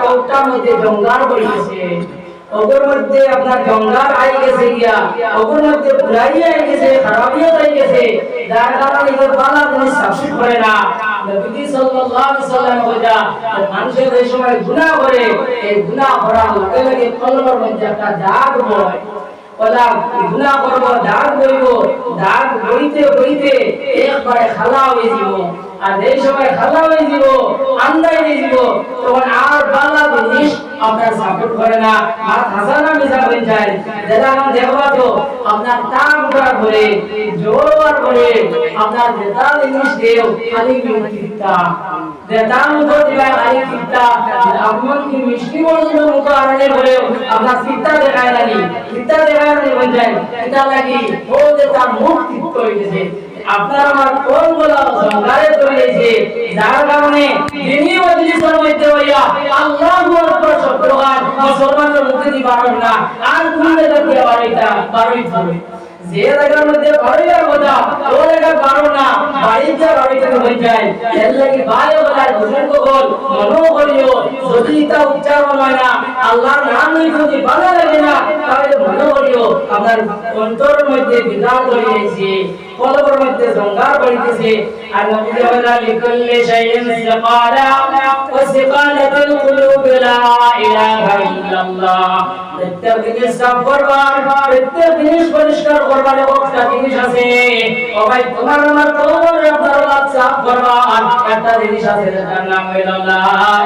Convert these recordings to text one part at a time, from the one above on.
কোটার মধ্যে জঙ্গার পড়েছে ওগর মধ্যে আপনার জঙ্গার আই গেছে গিয়া ওগর মধ্যে বুড়াই আই গেছে খারাপিও আই গেছে যার কারণে এর বালা জিনিস সাবসিট করে না নবী সাল্লাল্লাহু আলাইহি ওয়াসাল্লাম বলেন মানুষের এই সময় গুনাহ করে এই গুনাহ করার লগে লগে কলবের মধ্যে একটা দাগ হয় ওলা গুনাহ করব দাগ হইব দাগ হইতে হইতে একবারে খালা হয়ে যাব আর এই সময় খালা হয়ে যাব আন্দাই হয়ে যাব তখন আর বালা জিনিস আপনার সাপোর্ট করে না আর হাসানা মিশা হয়ে যায় যেটা আমরা দেখবা তো আপনার টান করা করে জোর করে আপনার যেটা জিনিস দেও খালি মিষ্টিটা যেটা মুখে দিবা খালি মিষ্টিটা আপন কি মিষ্টি বলছো মুখ আরনে করে আপনার চিত্তা দেখায় না চিত্তা দেখায় না বল যায় এটা লাগি ও যে তার মুখ চিত্ত হইছে আপনার আমার কোন বলা সংগারে তৈরিছে যার কারণে যিনি মজলিসের মধ্যে হইয়া আল্লাহু আকবার শব্দগান মুসলমানের মুখে দি বারণ না আর কোন জায়গা দিয়ে বারোই থাকবে যে জায়গার মধ্যে বারোইয়ার কথা ও জায়গা বারণ না বাড়িতে বাড়িতে হয়ে যায় এর লাগি ভাই বলার বুজুর্গ বল মনো করিও যদি তা উচ্চারণ হয় না আল্লাহর নাম যদি ভালো লাগে না তাহলে মনো করিও আপনার অন্তরের মধ্যে বিধান ধরিয়েছে কলবের মধ্যে জঙ্গার পড়িতেছে আর নবী বলেন লিকুল্লি শাইইন সিকালা ওয়া সিকালাতুল কুলুব লা ইলাহা ইল্লাল্লাহ প্রত্যেক জিনিস সাফ করবার প্রত্যেক জিনিস পরিষ্কার করবার একটা জিনিস আছে ও ভাই তোমার আমার কলবের দরজা সাফ করবার একটা জিনিস আছে যার নাম হলো লা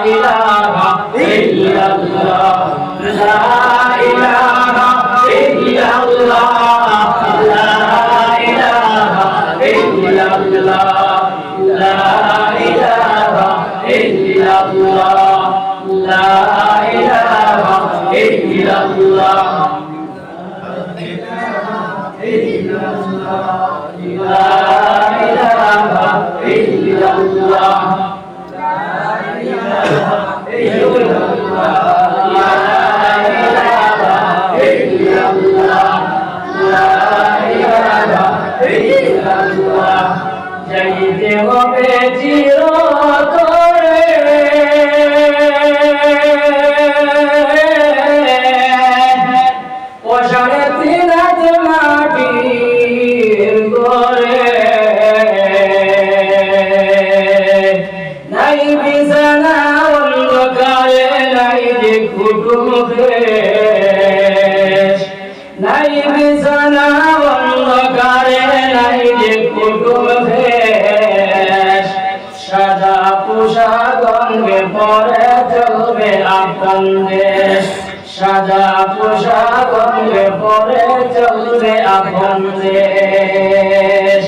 ইলাহা ইল্লাল্লাহ লা ইলাহা ইল্লাল্লাহ লা যাইতে হবে চিরতরে ওশানে তিনাত মাটির ঘরে নাই বিছানা অন্ধকারে নাই যে কুটুম নাই বিছানা অন্ধকারে নাই যে কুটুম সাদা পোশাক অঙ্গে পরে চলবে আপন দেশ সাদা পোশাক অঙ্গে পরে চলবে আপন দেশ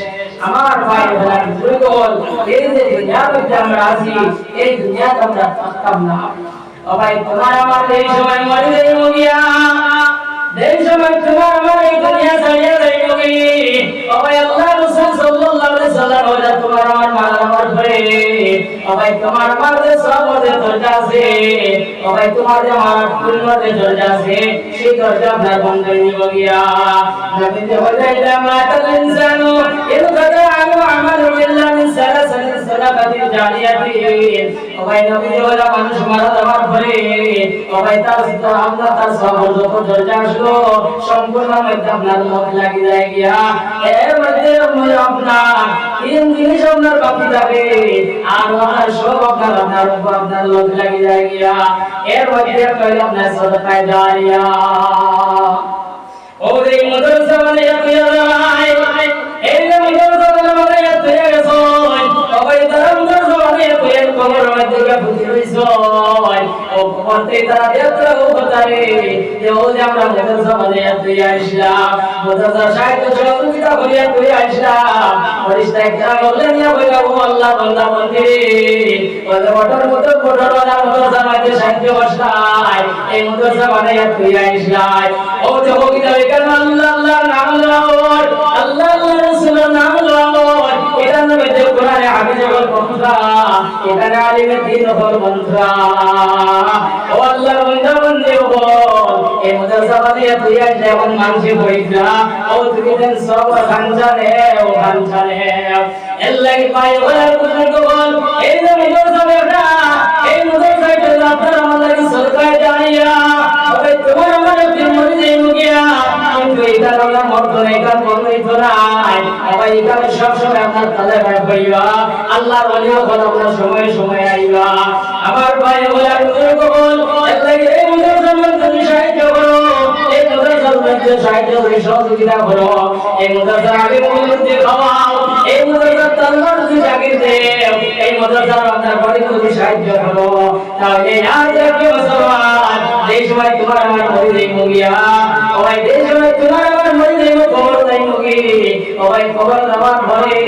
আমার ভাই বোন যুগল এই যে দুনিয়াতে আমরা আছি এই দুনিয়াতে আমরা থাকতাম না ও ভাই তোমার আমার এই সময় মরে যাইব গিয়া এই সময় তোমার আমার এই দুনিয়া ছাড়িয়ে যাইব কি ও ভাই আল্লাহ রাসূল সাল্লাল্লাহু আলাইহি সাল্লাম বলে তোমার আমার মাল আমার ধরে ও ভাই তোমার আমার যে সবতে দরজা আছে ও ভাই তোমার যে আমার পূর্ণতে দরজা আছে সেই দরজা আপনার বন্ধ হইব গিয়া নবী যে বলে ইল্লা তাল ইনসানু ইন কাদা আনু আমালু ইল্লা মিন সালাসাতিন সালাকাতিন জারিয়াতিন ও ভাই নবী যে বলে মানুষ মারা যাওয়ার পরে ও ভাই তার চিন্তা ভাবনা তার সবর যত দরজা আসলো সম্পূর্ণ মধ্যে আপনার লোক লাগি যায় গিয়া এর মধ্যে আপনার তিন জিনিস আপনার বাকি থাকে আর আপনার সব আপনার লোক লাগি যায় গিয়া এর মধ্যে কইল আপনার সদকায়ে জারিয়া ও রে মাদ্রাসা মানে ইয়া ভাই এই যে মাদ্রাসা মানে ইয়া গেছো ও ভাই ধর্মের জমানে তুই কবর মধ্যে কে বুঝি হইছো ও করতে তারা দেখতে ও কথারে যে ও যে আমরা মাদ্রাসা মানে ইয়া ইসলাম মাদ্রাসা সাহিত্য সহযোগিতা করিয়া তুই ইসলাম ফেরেশতা একরা বললেন ইয়া বইলা ও আল্লাহ বান্দা বন্দে ওরে ওটার মতো কোটরওয়ালা মাদ্রাসা মানে সাহিত্য বসায় এই মাদ্রাসা মানে ইয়া ইসলাম ও যে হোগিতা কেন আল্লাহ আল্লাহর নাম লও আল্লাহ আল্লাহর রাসূলের নাম লও এটা নামে যে কোরআনে হাফিজুল মন্ত্রা এখানে আলিমে দ্বীন হল মন্ত্রা ও আল্লাহর বান্দা বন্দে ও এই মাদ্রাসা মানে তুই যখন মানুষ বইরা ও তুমি দেন সব খানজানে ও খানজানে এল্লাই পায় ওরা বুঝুন বল এই যে মাদ্রাসা বেটা এই মাদ্রাসায় আপনারা আমাদের বলিও বলো সময় সময় আইবা আমার ভাই বলা বুজুর্গ বল আল্লাহকে এই মাদ্রাসার মধ্যে সাহায্য করো এই মাদ্রাসার মধ্যে সাহায্য করে সহযোগিতা করো এই মাদ্রাসার আগে মধ্যে খাওয়াও এই মাদ্রাসার তালমার দিয়ে জাগির দে এই মাদ্রাসার আপনার বড় করে সাহায্য করো তাহলে আর দেখো মুসলমান এই সময় তোমার আমার মরি দেই মুগিয়া ওই এই সময় তোমার আমার মরি দেই খবর দেই মুগি ওই খবর দেওয়ার পরে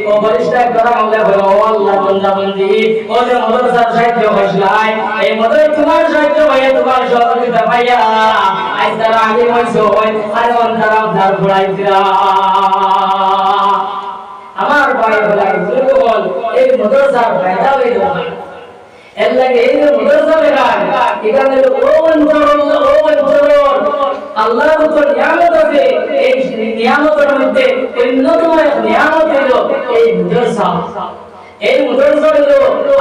ও পরিষ্কার করা আল্লাহ বলো আল্লাহ বান্দা বান্দি ও যে মাদ্রাসার সাহায্য হইছলাই এই মাদ্রাসা তোমার সাহায্য হয়ে তোমার সহযোগিতা পাইয়া আজ তারা আগে হইছো আর অন্তরা উদ্ধার করাইছিলা আমার ভাই বলে বুজুর্গ বল এই মাদ্রাসার ফায়দা হইল এলাকে এই যে মাদ্রাসা বেরান এখানে আল্লাহর উপর নিয়ামত আছে এই নিয়ামতের মধ্যে অন্যতম এক নিয়ামত হলো এই মাদ্রাসা এই মাদ্রাসা হলো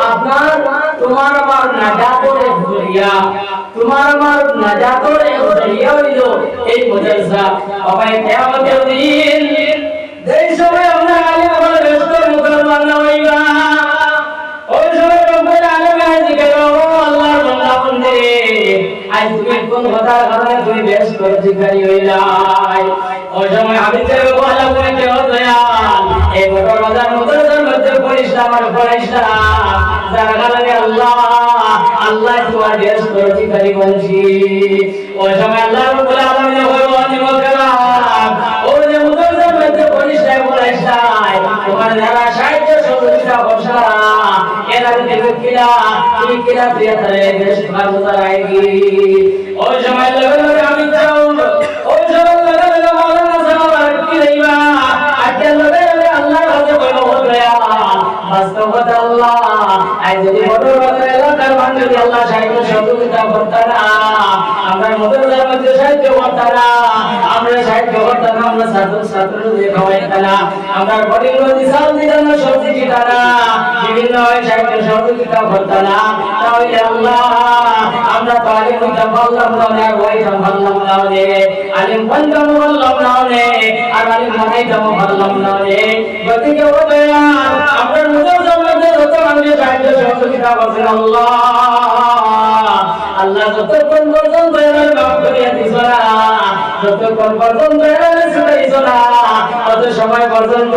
আপনার তোমার আমার নাজাতের এক জরিয়া তোমার আমার নাজাতের এক জরিয়া হইলো এই মাদ্রাসা সবাই কিয়ামতের দিন যেই সময় আমরা আলেম বলে ব্যস্ত মুসলমান না হইবা ওই সময় রব্বুল আলামিন জিজ্ঞাসা করো আল্লাহর বান্দা বান্দে আজ তুমি কোন কথার কারণে তুমি ব্যস্ত জিজ্ঞাসা হইলাই ওই সময় আমি যে বলা করে কেউ দয়াল এই বড় বাজার মাদ্রাসার মধ্যে পড়িস আমার পড়িস না যারা কারণে আল্লাহ আল্লাহ তোমার ব্যস্ত জিজ্ঞাসা বলছি ওই সময় আল্লাহ রব্বুল আলামিন বলবো নিমকেরা ও যে মাদ্রাসার মধ্যে পড়িস না পড়িস না তোমার যারা সাহিত্য সহযোগিতা করছা এরা দেবে কিলা তুমি কিলা দিয়া ধরে বেশ ভালো আইগি ওই সময় লগে আমি যাও ওই সময় লগে মাওলানা সাহেব কি দেইবা আজকে লগে আল্লাহর কাছে বলবো দয়া বাস্তবত আল্লাহ আই যদি বড় বড় এলাকার মানুষ আল্লাহ সাহিত্য সহযোগিতা করতারা আমরা মাদ্রাসার মধ্যে সাহায্য করতারা আমরা সাহায্য করতাম আমরা ছাত্রদের খাওয়াইতারা আমরা গরিব দিশাল দিতাম সবজি দিতারা বিভিন্ন সাহায্য সহযোগিতা করতারা তাহলে আল্লাহ আমরা তালিম হইতাম বললাম না হইতাম বললাম না রে আলিম বললাম বললাম না রে আর আলিম বানাইতাম বললাম না রে গতিকে ও দয়া আমরা মাদ্রাসার মধ্যে যত মানুষ সাহায্য সহযোগিতা করছেন আল্লাহ আল্লাহ যতক্ষণ পর্যন্ত এর মাফ করিয়া দিছ না যতক্ষণ পর্যন্ত এর ছুটাইছ না তত সময় পর্যন্ত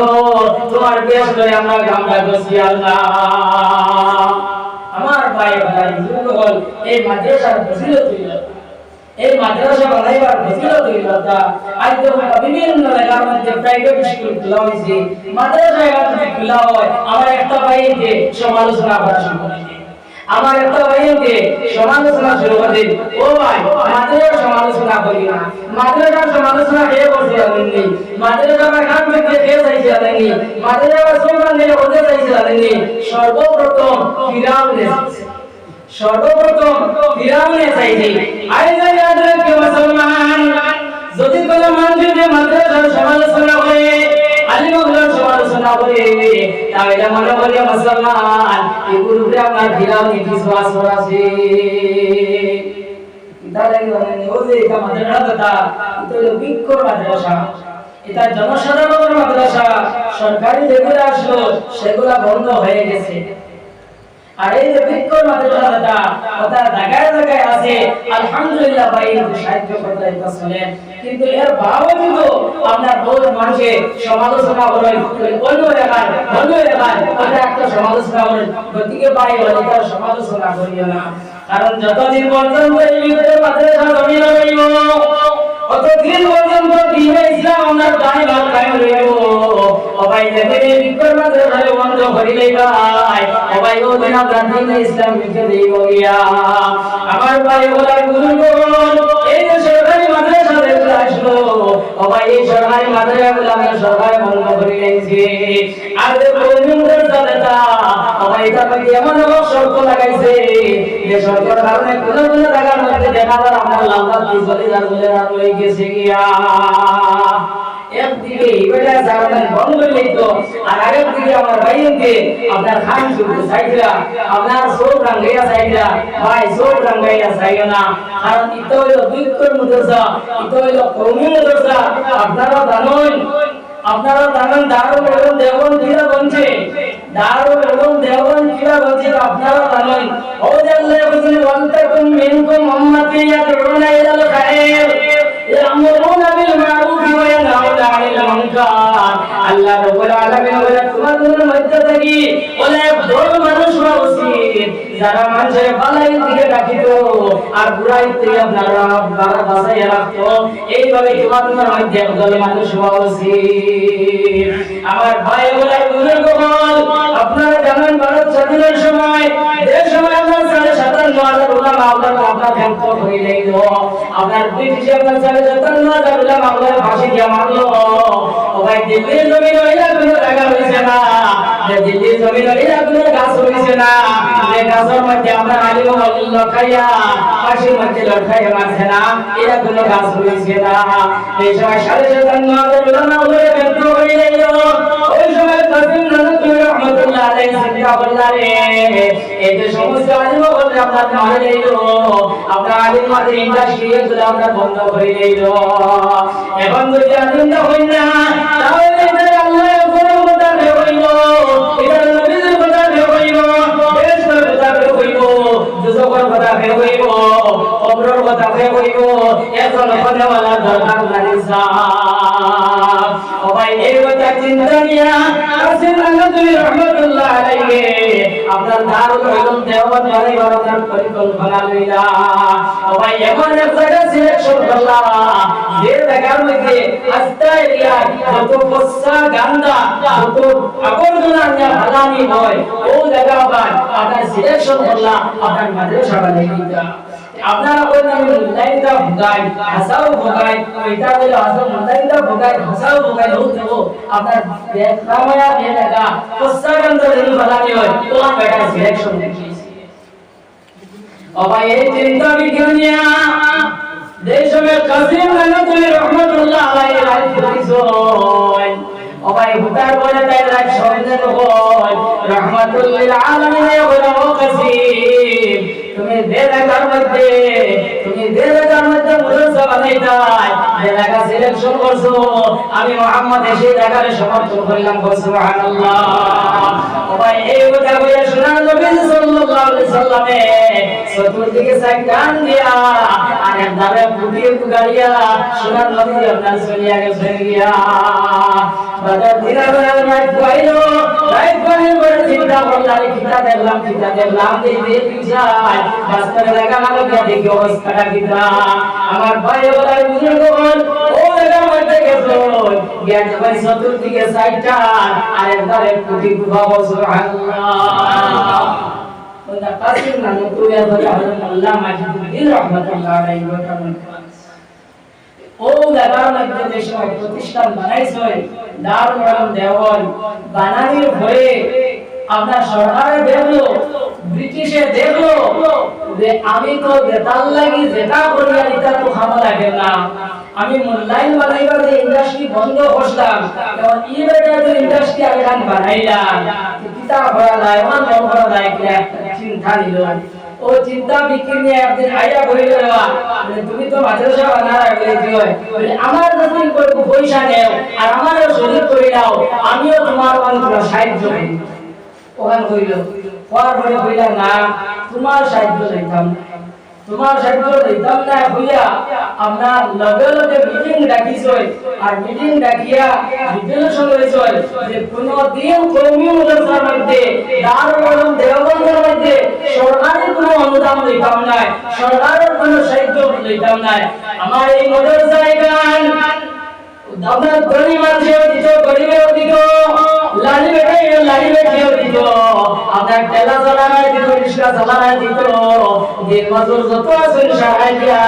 তোমার পেশ করে আমরা গামটা গছি আল্লাহ আমার ভাই ভাই যুগল এই মাদ্রাসার ফজিলত হইল এই মাদ্রাসা বানাইবার ফজিলত হইল তা আজ তো বিভিন্ন জায়গার মধ্যে প্রাইভেট স্কুল খোলা হয়েছে মাদ্রাসা খোলা হয় আমার একটা ভাইকে সমালোচনা করা শুরু করেছে আমার একটা ভাইকে সমালোচনা শুরু করে ও ভাই মাদ্রাসার সমালোচনা করি না মাদ্রাসার সমালোচনা কে করছে আপনি মাদ্রাসার কাম থেকে কে চাইছে আপনি মাদ্রাসার সুলতান নিয়ে হতে চাইছে আপনি সর্বপ্রথম ফিরাউনে চাইছে আইজা याद রাখো মুসলমান যদি কোন মানুষ মাদ্রাসার সমালোচনা করে আলিমুল্লাহর সমালোচনা করে তাহলে মনে করি মুসলমান এই গুরুরে আপনার ফিরাউনি বিশ্বাস আছে দাঁড়াই মানে ও যে এটা মাদ্রাসা এটা হলো বিক্ষর মাদ্রাসা এটা জনসাধারণের মাদ্রাসা সরকারি যেগুলো আসলো সেগুলো বন্ধ হয়ে গেছে আর এই যে বিক্ষর মাদ্রাসাটা ওটা জায়গায় জায়গায় আছে আলহামদুলিল্লাহ ভাই সাহায্য করতে চলেন কিন্তু এর বাবজুদও আপনার বহু মানুষে সমালোচনা করেন অন্য এলাকায় ওটা একটা সমালোচনা করেন গতিকে ভাই ওটা সমালোচনা করিও না কারণ যতদিন পর্যন্ত এই বিক্ষর মাদ্রাসা জমি রইব অতদিন পর্যন্ত দ্বীন ইসলাম আমরা কায়েম রইব ও ভাই দেখে বিক্ষর মাদ্রাসা বন্ধ করিলেই ভাই ও ভাই ও দিন আমরা দ্বীন ইসলাম লিখে দেব গিয়া আমার ভাই বলার বুজুর্গ এই যে সরকারি মাদ্রাসা দেখতে আসলো ও ভাই এই সরকারি মাদ্রাসাগুলো আমরা সরকার বন্ধ করে দিয়েছি আর যে কমিউনিটির সাথেটা ও ভাই এটা কি এমন শর্ত লাগাইছে যে সরকার কারণে কোন জায়গার মধ্যে দেখা যায় আমরা লাম্বা 30,000 বলে রয়ে গেছে গিয়া একদিকে এটা জায়গা বন্ধ হইতো আর আরেকদিকে আমার ভাইকে আপনার খান শুরু সাইডরা আপনার সব রঙেয়া সাইডরা ভাই সব রঙেয়া সাইডা না কারণ ইতো হলো বিক্ষর মাদ্রাসা ইতো হলো কওমি মাদ্রাসা আপনারা জানেন আপনারা জানেন দারুল উলুম দেওবন্দ কিরা বলছে, দারুল উলুম দেওবন্দ কিরা বলছে আপনারা জানেন। ও যে আল্লাহ বলেন ওয়ান্তাকুম মিনকুম উম্মাতি ইয়াদউনা ইলাল খায়র ইয়ামুরুনা বিল মারুফ ওয়া ইয়ানহাউনা আনিল মুনকার। আল্লাহ রাব্বুল আলামিন বলেন তোমাদের মধ্যে থেকে অনেক দল মানুষ হওয়া উচিত যারা মানুষের ভালাই দিকে ডাকিত আর বুড়াই থেকে আপনারা বাঁচাইয়া রাখতো। এইভাবে তোমাদের মধ্যে একদল মানুষ হওয়া উচিত। আমার ভাই বলে বুজুর্গ হল, আপনারা জানেন ভারত স্বাধীনের সময় যে সময় আপনার 57,000 উলামা আপনার ধ্যান্ত হইলেই আপনার ব্রিটিশ আপনার 57,000 উলামা আপনার ফাঁসি দিয়ে মারলো। ও ভাই দিল্লির জমিন হইলা কোনো জায়গা হইছে না, দিল্লির জমিন হইলা কোনো গাছ হইছে না, যে গাছের মধ্যে আমরা আলিম লটকাইয়া ফাঁসির মধ্যে লটকাইয়া মারছে না, এটা কোনো গাছ হইছে না। এই সময় 57,000 উলামা হয়ে ধ্যান্ত হইলেই ওই সময় কাসিম নানতুল্লাহ রহমাতুল্লাহ আলাইহি চিন্তা করলেন এই যে সমস্ত আলিম বলে আপনার মারে দিল, আপনার আলিম মাদের ইন্ডাস্ট্রি এগুলো আপনার বন্ধ করে দিল। এখন যদি আলিমটা হই না তাহলে আল্লাহ কোরআন কথা হইব, এটা নবীর কথা হইব, দেশের কথা হইব, দুজকের কথা হইব, কবরের কথা হইব। এখন হনেওয়ালা দরকার নাই সাহেব। ও ভাই এই কথা চিন্তা নিয়া কাসিম নানতুল্লাহ রহমাতুল্লাহ আলাইহি আপনার দারুল উলুম দেওবন্দ বানাইবার আপনার পরিকল্পনা লইলা। ও ভাই এমন এক জায়গা সিলেকশন করলা যে জায়গার মধ্যে আস্তা এরিয়া যত ফসা গান্দা যত আবর্জনা নিয়ে ফালানি হয় ও জায়গা আপনার সিলেকশন করলা আপনার মাদ্রাসা বানাইলা। আপনারা কইলেন মুল্লাইদা ভগাই হাসাও ভগাই এটা বলে হাসাও মুল্লাইদা ভগাই হাসাও ভগাই হোক দেবো আপনার বেকামায়া এ জায়গা ফসা গান্দা যদি ফালানি হয় তো বেটা সিলেকশন দেখিয়েছে। ও ভাই এই চিন্তা বিজ্ঞানিয়া দেশে কাসিম নানতুল্লাহ রহমাতুল্লাহ আলাইহি রাহিমাহুল্লাহ। ও ভাই হুদার বলে তাই রাখ সন্দেহ হয় রহমাতুল্লিল আলামিন বলে ও কাসিম তুমি দেলাকার মধ্যে মুরসা বানাইতাই দেলাকা সিলেকশন করছো, আমি মুহাম্মদ এসে দেখারে সমর্থন করলাম সুবহানাল্লাহ। ও ভাই এই কথা বলে শোনার নবী সাল্লাল্লাহু আলাইহি সাল্লামে চতুর্দিকে সাইকান দিয়া আর একবারে ফুটিয়ে গাড়িয়া শোনার নবী আপনার চলিয়া গেছে গিয়া বাজার দিনের রাত পাইলো রাত পানি করে চিন্তা করলাম কিতা দেখলাম এই যে পিছায় বাস্তবে লাগা লাগা দেখি অবস্থাটা কিতা। আমার ভাই বলে বুঝুন ও জায়গার মধ্যে গেছো জ্ঞান ভাই চতুর্দিকে সাইডটা আর একবারে ফুটি বাবা সুবহানাল্লাহ। ওটা কাসিম নানতুল্লাহ আল্লাহ মাজিদুদ্দিন রাহমাতুল্লাহ আলাইহি ওয়া সাল্লাম ও জায়গার মধ্যে যে সময় প্রতিষ্ঠান বানাইছে দারুল উলুম দেওবন্দ বানানোর পরে আপনার সরকারে দেখলো ব্রিটিশে দেখলো যে আমি তো বেতাল লাগি যেটা করিয়া এটা তো খাওয়া লাগে না, আমি মুল্লাইন বানাইবার যে ইন্ডাস্ট্রি বন্ধ করলাম তখন ইবেটার ইন্ডাস্ট্রি আগে বানাইলাম কিতা করা যায় মান করা যায় চিন্তা নিল। ও চিন্তা বিক্রি নিয়ে একদিন আইয়া কইল তুমি তো মাদ্রাসা বানার আগে বলে আমার যদি পয়সা নেও আর আমারও শরীর করে দাও আমিও তোমার মানুষরা সাহায্য করি। ওখান কইল পর পরে কইলা না তোমার সাহায্য দিতাম না হইয়া আমরা লগে লগে মিটিং ডাকিছই আর মিটিং ডাকিয়া রিজলিউশন হইছই যে কোন দিন কওমি মাদ্রাসার মধ্যে দারুল উলুম দেওবন্দের মধ্যে সরকারের কোনো অনুদান দিতাম না, সরকারের কোনো সাহায্য দিতাম না। আমার এই মাদ্রাসায় গান আপনার ধনী মানুষেও দিত গরিবেও দিত লালি বেটিও দিত আপনার টেলা চালানায় দিত রিক্সা চালানায় দিত দিন মজুর যত আছেন সবাই দিয়া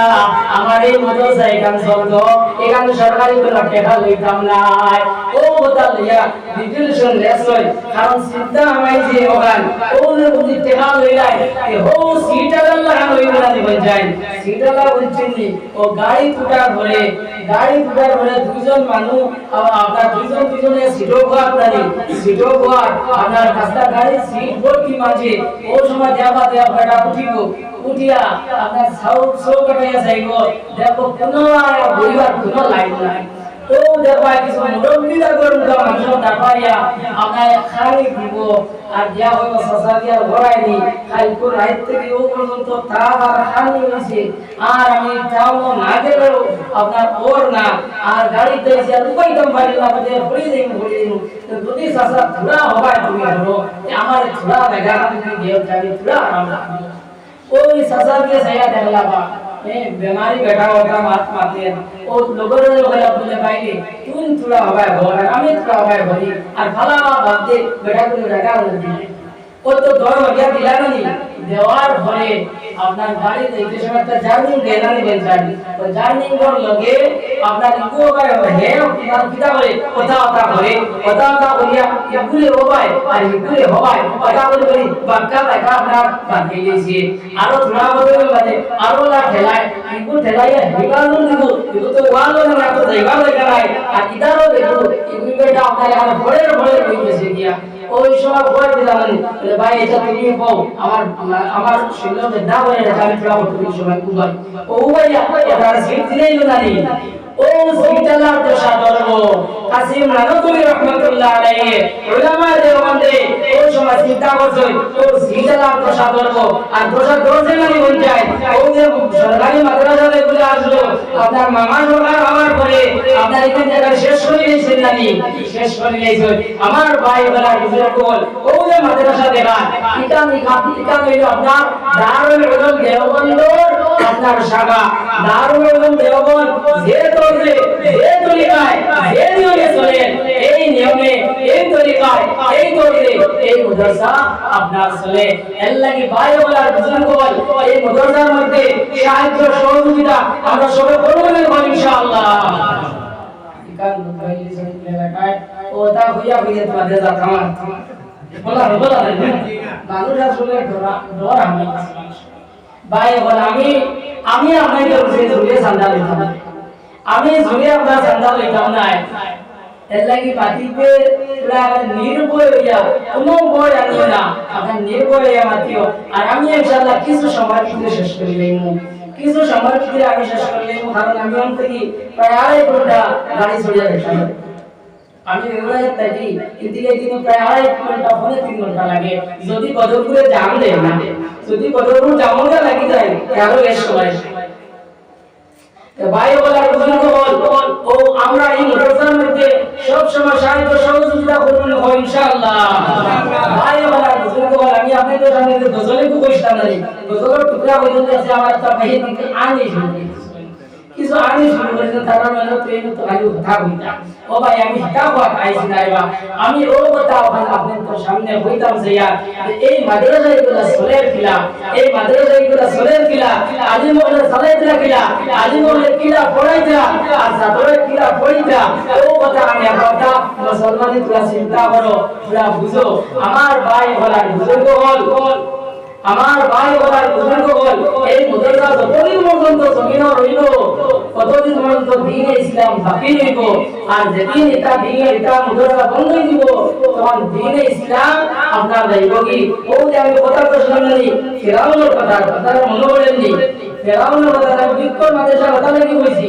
আমার এই মাদ্রাসায় গান চলতো। এখানে সরকারি কোনো টাকা লইতাম নাই। ও কথা লইয়া রিজলিউশন লেস হই কারণ চিন্তা আমাই যে ওখান ও যদি টাকা লইলাই ও সিটা আল্লাহ লইবা না দিবেন যাই সিটা বলছেন ও গাড়ি টুটার ভরে দুইজন মানুষ আপনার দুইজনে সিটও আপনার রাস্তা গাড়ি সিট ভর্তি মাঝে ও সময় দেওয়া বেটা উঠিয়া আপনার সৌ কাটাইয়া যাইব দেখো কোনো বইবার কোনো লাইন নাই। ও দেখবা কিছু মুরব্বীরা করুন তো মানুষ দাঁড়াইয়া আপনার খালি দিব আর দিয়া হইব সাসা দিয়া ঘোরাইনি খালি কোন রাত থেকে ও পর্যন্ত তাপ আর খালি হয়েছে আর আমি যাও না গেলেও আপনার ওর না আর গাড়িতে এসে আর উপায় কম পারি না বলে পড়ে দিন যদি সাসা থোড়া হবায় তুমি হলো আমার থোড়া দেখা তুমি গেও যাবি থোড়া আরাম লাগবে ওই সাসা দিয়ে সাইয়া দেখলা বা बीमारी बैठा होगा मात माते और लोगों ने बोला बोले भाई तुम थोड़ा हवा भर हमें थोड़ा हवा भरी और भला बात दे बेटा को लगा दे वो तो दौड़ बढ़िया दिला नहीं देवार भरे अपना गाड़ी देखते समय तो जार्निंग देना नहीं बन जाती तो जार्निंग कर लगे अपना इको का है अपना पिता बोले पता बोलिया ये पूरे हो पाए और ये पूरे हो पाए पता बोले बक्का लगा अपना बाकी लीजिए आरो थोड़ा बोले बाते आरो ला ठेलाए इको ठेलाए निकालो देखो इको तो वालो ना तो जगह लगा है और इधर देखो इको बेटा अपना यार बड़े कोई कैसे किया ওই সময় ভয় দিলাম বলে ভাই এটা তুমি পাও আমার শিলকে দাও এটা আমি যাবো তুমি সময় কুবাই ও ভাই আপনার সিট দিলেই না নি ও সিটালা তো সাদরবো কাসিম নানতুলি রহমাতুল্লাহ আলাইহি উলামা দেওবন্দে ও সময় চিন্তা করছে ও সিটালা তো সাদরবো আর দোষা দোষে না বল যায় ও যে সরকারি মাদ্রাসাতে বলে আসলো আপনার মামা সরকার আমার পরে আপনার এখানে জায়গা শেষ করে নিয়েছেন না নি শেষ করে নিয়েছেন আমার ভাই বলা বল ও যে মাদ্রাসা দেবা এটা হইলো আপনার দারুল উলুম দেওবন্দ আপনার শাখা দারুল উলুম দেওবন্দ যে তরজে যে তরিকায় যে নিয়মে চলে এই নিয়মে এই তরিকায় এই তরজে এই মাদ্রাসা আপনার চলে আল্লাহ কি ভাই বলা বুজুর্গ বল এই মাদ্রাসার মধ্যে সাহায্য সহযোগিতা আমরা সবাই করব ইনশাআল্লাহ কাল মোবাইল সঙ্গে লাগায় ওটা হইয়া তোমাদের যা থামা বলা মানুষ আসলে ডর আমি ভাই বল আমি আপনাকে জুড়ে চান্দা লইতাম আমি জুড়ে আপনার চান্দা লইতাম না এর লাগি পাতিতে পুরা নির্ভয় হইয়া কোনো ভয় আনিও না আপনার নির্ভয় হইয়া মাতিও আর আমি ইনশাআল্লাহ কিছু সময় কিন্তু শেষ করে লইব কিছু সময় ভিতরে আমি শেষ করে লইব কারণ আমি অন্তরি প্রায় 2.5 ঘন্টা গাড়ি চড়িয়া গেছি আমি এগুলাই থাকি এদিকে দিন প্রায় 2.5 ঘন্টা ফোনে 3 ঘন্টা লাগে যদি বদরপুরে জাম দেয় না যদি বদরপুর জামটা লাগি যায় কারো এর সময় ভাই বলা বুজুর্গ বল ও আমরা এই মাদ্রাসার মধ্যে সব সময় সাহায্য সহযোগিতা করব ইনশাআল্লাহ ভাই বলা বুজুর্গ বল আমি আপনাদের সামনে গজলে কো কইতাম না গজলের টুকরা পর্যন্ত আছে আমার একটা ভাই দিকে আনি কিছু আনি শুরু করেছেন তারা মানে ট্রেন তো আগে কথা বলতা ও ভাই আমি হিতা কথা আইছি না এবার আমি ও কথা আপনাদের সামনে কইতাম যে এই মাদ্রাসাগুলো সলের কিলা এই মাদ্রাসাগুলো সলের কিলা আলিম ওয়ালা সালাইতরা কিলা আলিম ওয়ালা কিলা পড়াইতরা আর ছাত্ররা কিলা পড়িতরা ও কথা আমি কথা মুসলমানি তোরা চিন্তা করো তোরা বুঝো আমার ভাই বলার বুজুর্গ হল আমার ভাই বলার বুজুর্গ হল এই মাদ্রাসা যতদিন পর্যন্ত জমিন রইল কতদিন পর্যন্ত দ্বীন ইসলাম বাকি রইব আর যেদিন এটা দ্বীন এটা মাদ্রাসা বন্ধ হয়ে দিব তখন দ্বীন ইসলাম আপনার রইব কি ও যে আমি কথা তো শুনলাম ফিরাউনের কথা মনে পড়েননি ফিরাউনের কথা বিক্কর মাদ্রাসা কথা নাকি বলছি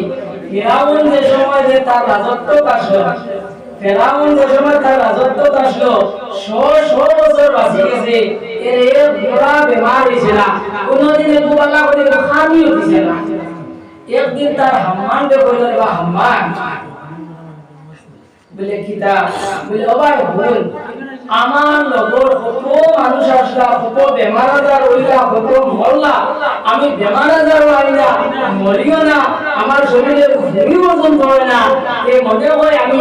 ফিরাউন যে সময় যে তার রাজত্ব আসলো ফিরাউন যে সময় তার রাজত্ব আসলো 100 বছর বাঁচি গেছে এর বড় বেমার হইছে না কোনদিন গোবালা করে খানি হইছে না একদিন তার হাম্মান বে কইল রে হাম্মান বলে কিতা বলে ওবাই বল আমার লগর কত মানুষ আসলা কত বেমার আজার হইলা কত মরলা আমি বেমার আজার হইলা মরিও না আমার শরীরে ভুঁড়ি পর্যন্ত হয় না এ মনে হয় আমি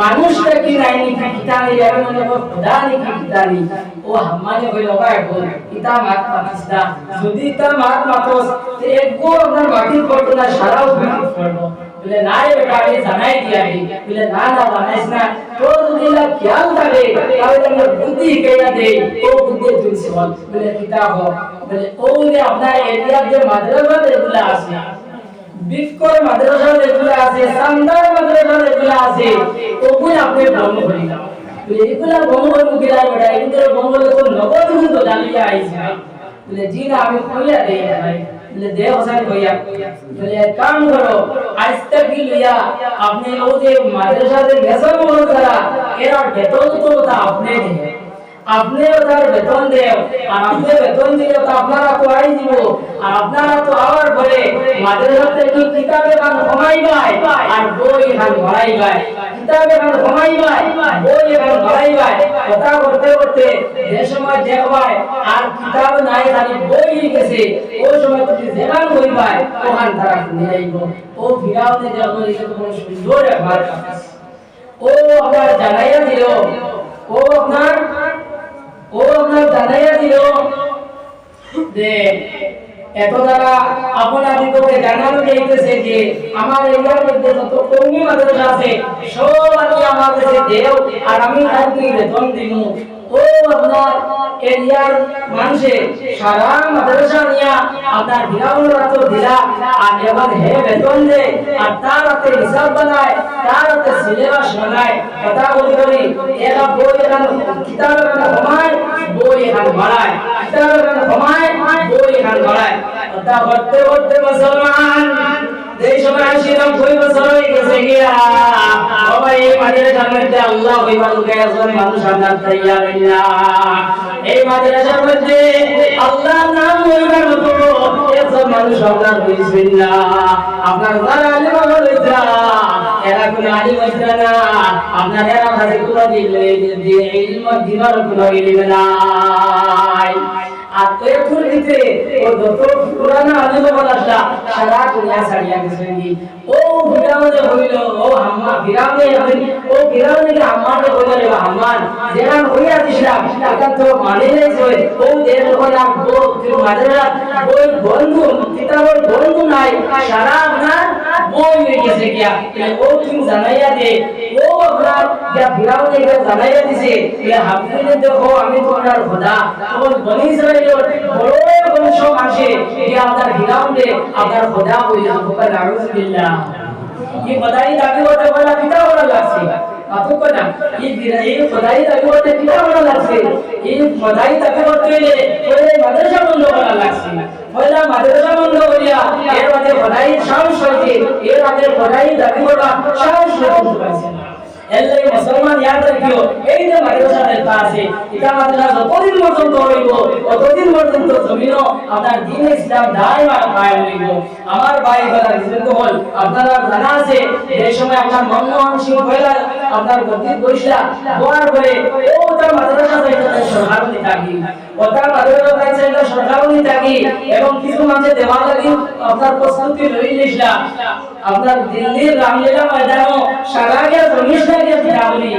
মানুষটা কি নাই নাকি কিতা নেই আমি মনে হয় খোদা নাকি কিতা নেই ও হাম্মানে কইল ওবাই বল কিতা মাত মাতিস না যদি তা মাত মাতস তে একগো আপনার মাটির পড়তো না সারাও বিদ্যুৎ পড়বো বলে না রে বেটা আমি জানাই দিয়া দি বলে না জানাইস না তোর যদি না জ্ঞান থাকে তাহলে আমরা বুদ্ধি কেয়া দে ও বুদ্ধি তুলছে বলে কিতাব বলে ও যে আপনার এরিয়ার যে মাদ্রাসা যেগুলো আছে বিক্কর মাদ্রাসা যেগুলো আছে সান্দার মাদ্রাসা যেগুলো আছে ওগুলো আপনি বন্ধ করে দাও বলে এগুলো বন্ধ করবো গিলা বেটা এগুলো বন্ধ করলে তো নগদ কিন্তু জানিয়ে আইছে বলে জি না আমি কইয়া দেই ভাই দে হোসেন ভাইয়া বলে এক কাম করো আজ তক লিয়া আপনি ও যে মাদ্রাসাতে গেছেন বলো তারা এরা বেতন তো তা আপনি দেন আপনি ওদের বেতন দেও আর আপনি বেতন দিলে তো আপনারা তো আই দিব আর আপনারা তো আবার বলে মাদ্রাসাতে কি কিতাবে গান কমাইবাই আর বই গান ভরাইবাই কিতাবে গান কমাইবাই বই গান ভরাইবাই কথা করতে করতে যে সময় দেখবাই আর কিতাব নাই খালি বই গেছে ওই সময় তো যেখান হইবাই ওখান তারা নিয়েইব ও ফিরাওনে দেখো এটা তো বড় সুন্দর একবার ও আপনার জানাইয়া দিল ও আপনার জানাইয়া দিল যে এত দ্বারা আপনাদেরকে জানানো যাইতেছে যে আমার এলাকার মধ্যে যত কওমি মাদ্রাসা আছে সব আমি আমার কাছে দেও আর আমি তাদেরকে বেতন দিব ও আপনার এরিয়ার মানুষে সারা মাদ্রাসা নিয়া আপনার বিরামরা তো দিলা আর এবার হে বেতন দে আর তার হাতে হিসাব বানায় তার হাতে সিলেবাস বানায় কথা বলি এরা বই এখানে কিতাব এখানে কমায় বই এখানে বাড়ায় কিতাব এখানে কমায় বই এখানে বাড়ায় কথা করতে করতে মুসলমান এই সময় আসিলাম 2 বছর হয়ে গেছে গিয়া সবাই এই মাদ্রাসার মধ্যে আল্লাহ হইবার লোকে একজন মানুষ আপনার তৈয়ার না এই মাদ্রাসার মধ্যে আল্লাহর নাম হইবার লোক একজন মানুষ আপনার হইছেন না আপনার যারা আলিম হইতা এরা কোন আলিম হইতা না আপনার এরা কাছে কোনো দিলে যে ইলম দিবার কোনো ইলম নাই আর তো একটু দিতে ও যত পুরানা আলিম বলাটা সারা দুনিয়া ছাড়িয়া গেছেন ও বিরামে হইল ও আম্মা বিরামে ও বিরামে আম্মাকে বলে রে আম্মান যেখান হইয়া দিছিলাম এটা তো মানে নাই যে ও দেশ হলা গো মাদ্রাসা ওই বন্ধু কিতাবের বন্ধু নাই সারা আপনার বই হয়ে গেছে গিয়া ও তুমি জানাইয়া দে ও আপনার যা বিরামে জানাইয়া দিছে যে আপনি দেখো আমি তোমার খোদা তখন বনি ইসরাইলের বড় বংশ আসে যে আপনার বিরামে আপনার খোদা হইয়া বলে আউযুবিল্লাহ ये खुदाई दाबी होते वाला कितना बड़ा लागছে आपको पता ये खुदाई दाबी होते कितना बड़ा लागছে ये खुदाई दाबी होते पहले মাদ্রাসা বন্ধ করা লাগছে পয়লা মাদ্রাসা বন্ধ করিয়া এর মধ্যে খুদাই সাহস হইছে এর আগে খুদাই দাবি করা সাহস হইছে এলাই মুসলমান याद রাখিও এই যে মাদ্রাসা নেতা আছে এটা মাদ্রাসা যতদিন পর্যন্ত হইব ততদিন পর্যন্ত জমিনও আপনার দ্বীন ইসলাম দায়মা কায়েম হইব আমার ভাই বলার রিজন হল আপনারা জানা আছে এই সময় আপনার মনমোহন সিং পয়লা আপনার গতি বৈশা হওয়ার পরে ও তার মাদ্রাসা থেকে সরকার নি থাকি ওটা মাদ্রাসা থেকে সরকার নি থাকি এবং কিছু মানুষ দেওয়া লাগি আপনার প্রস্তুতি লইলিশলা আপনার দিল্লির রামলীলা ময়দানও সারাগের জমিশটাকে ফিরাবলি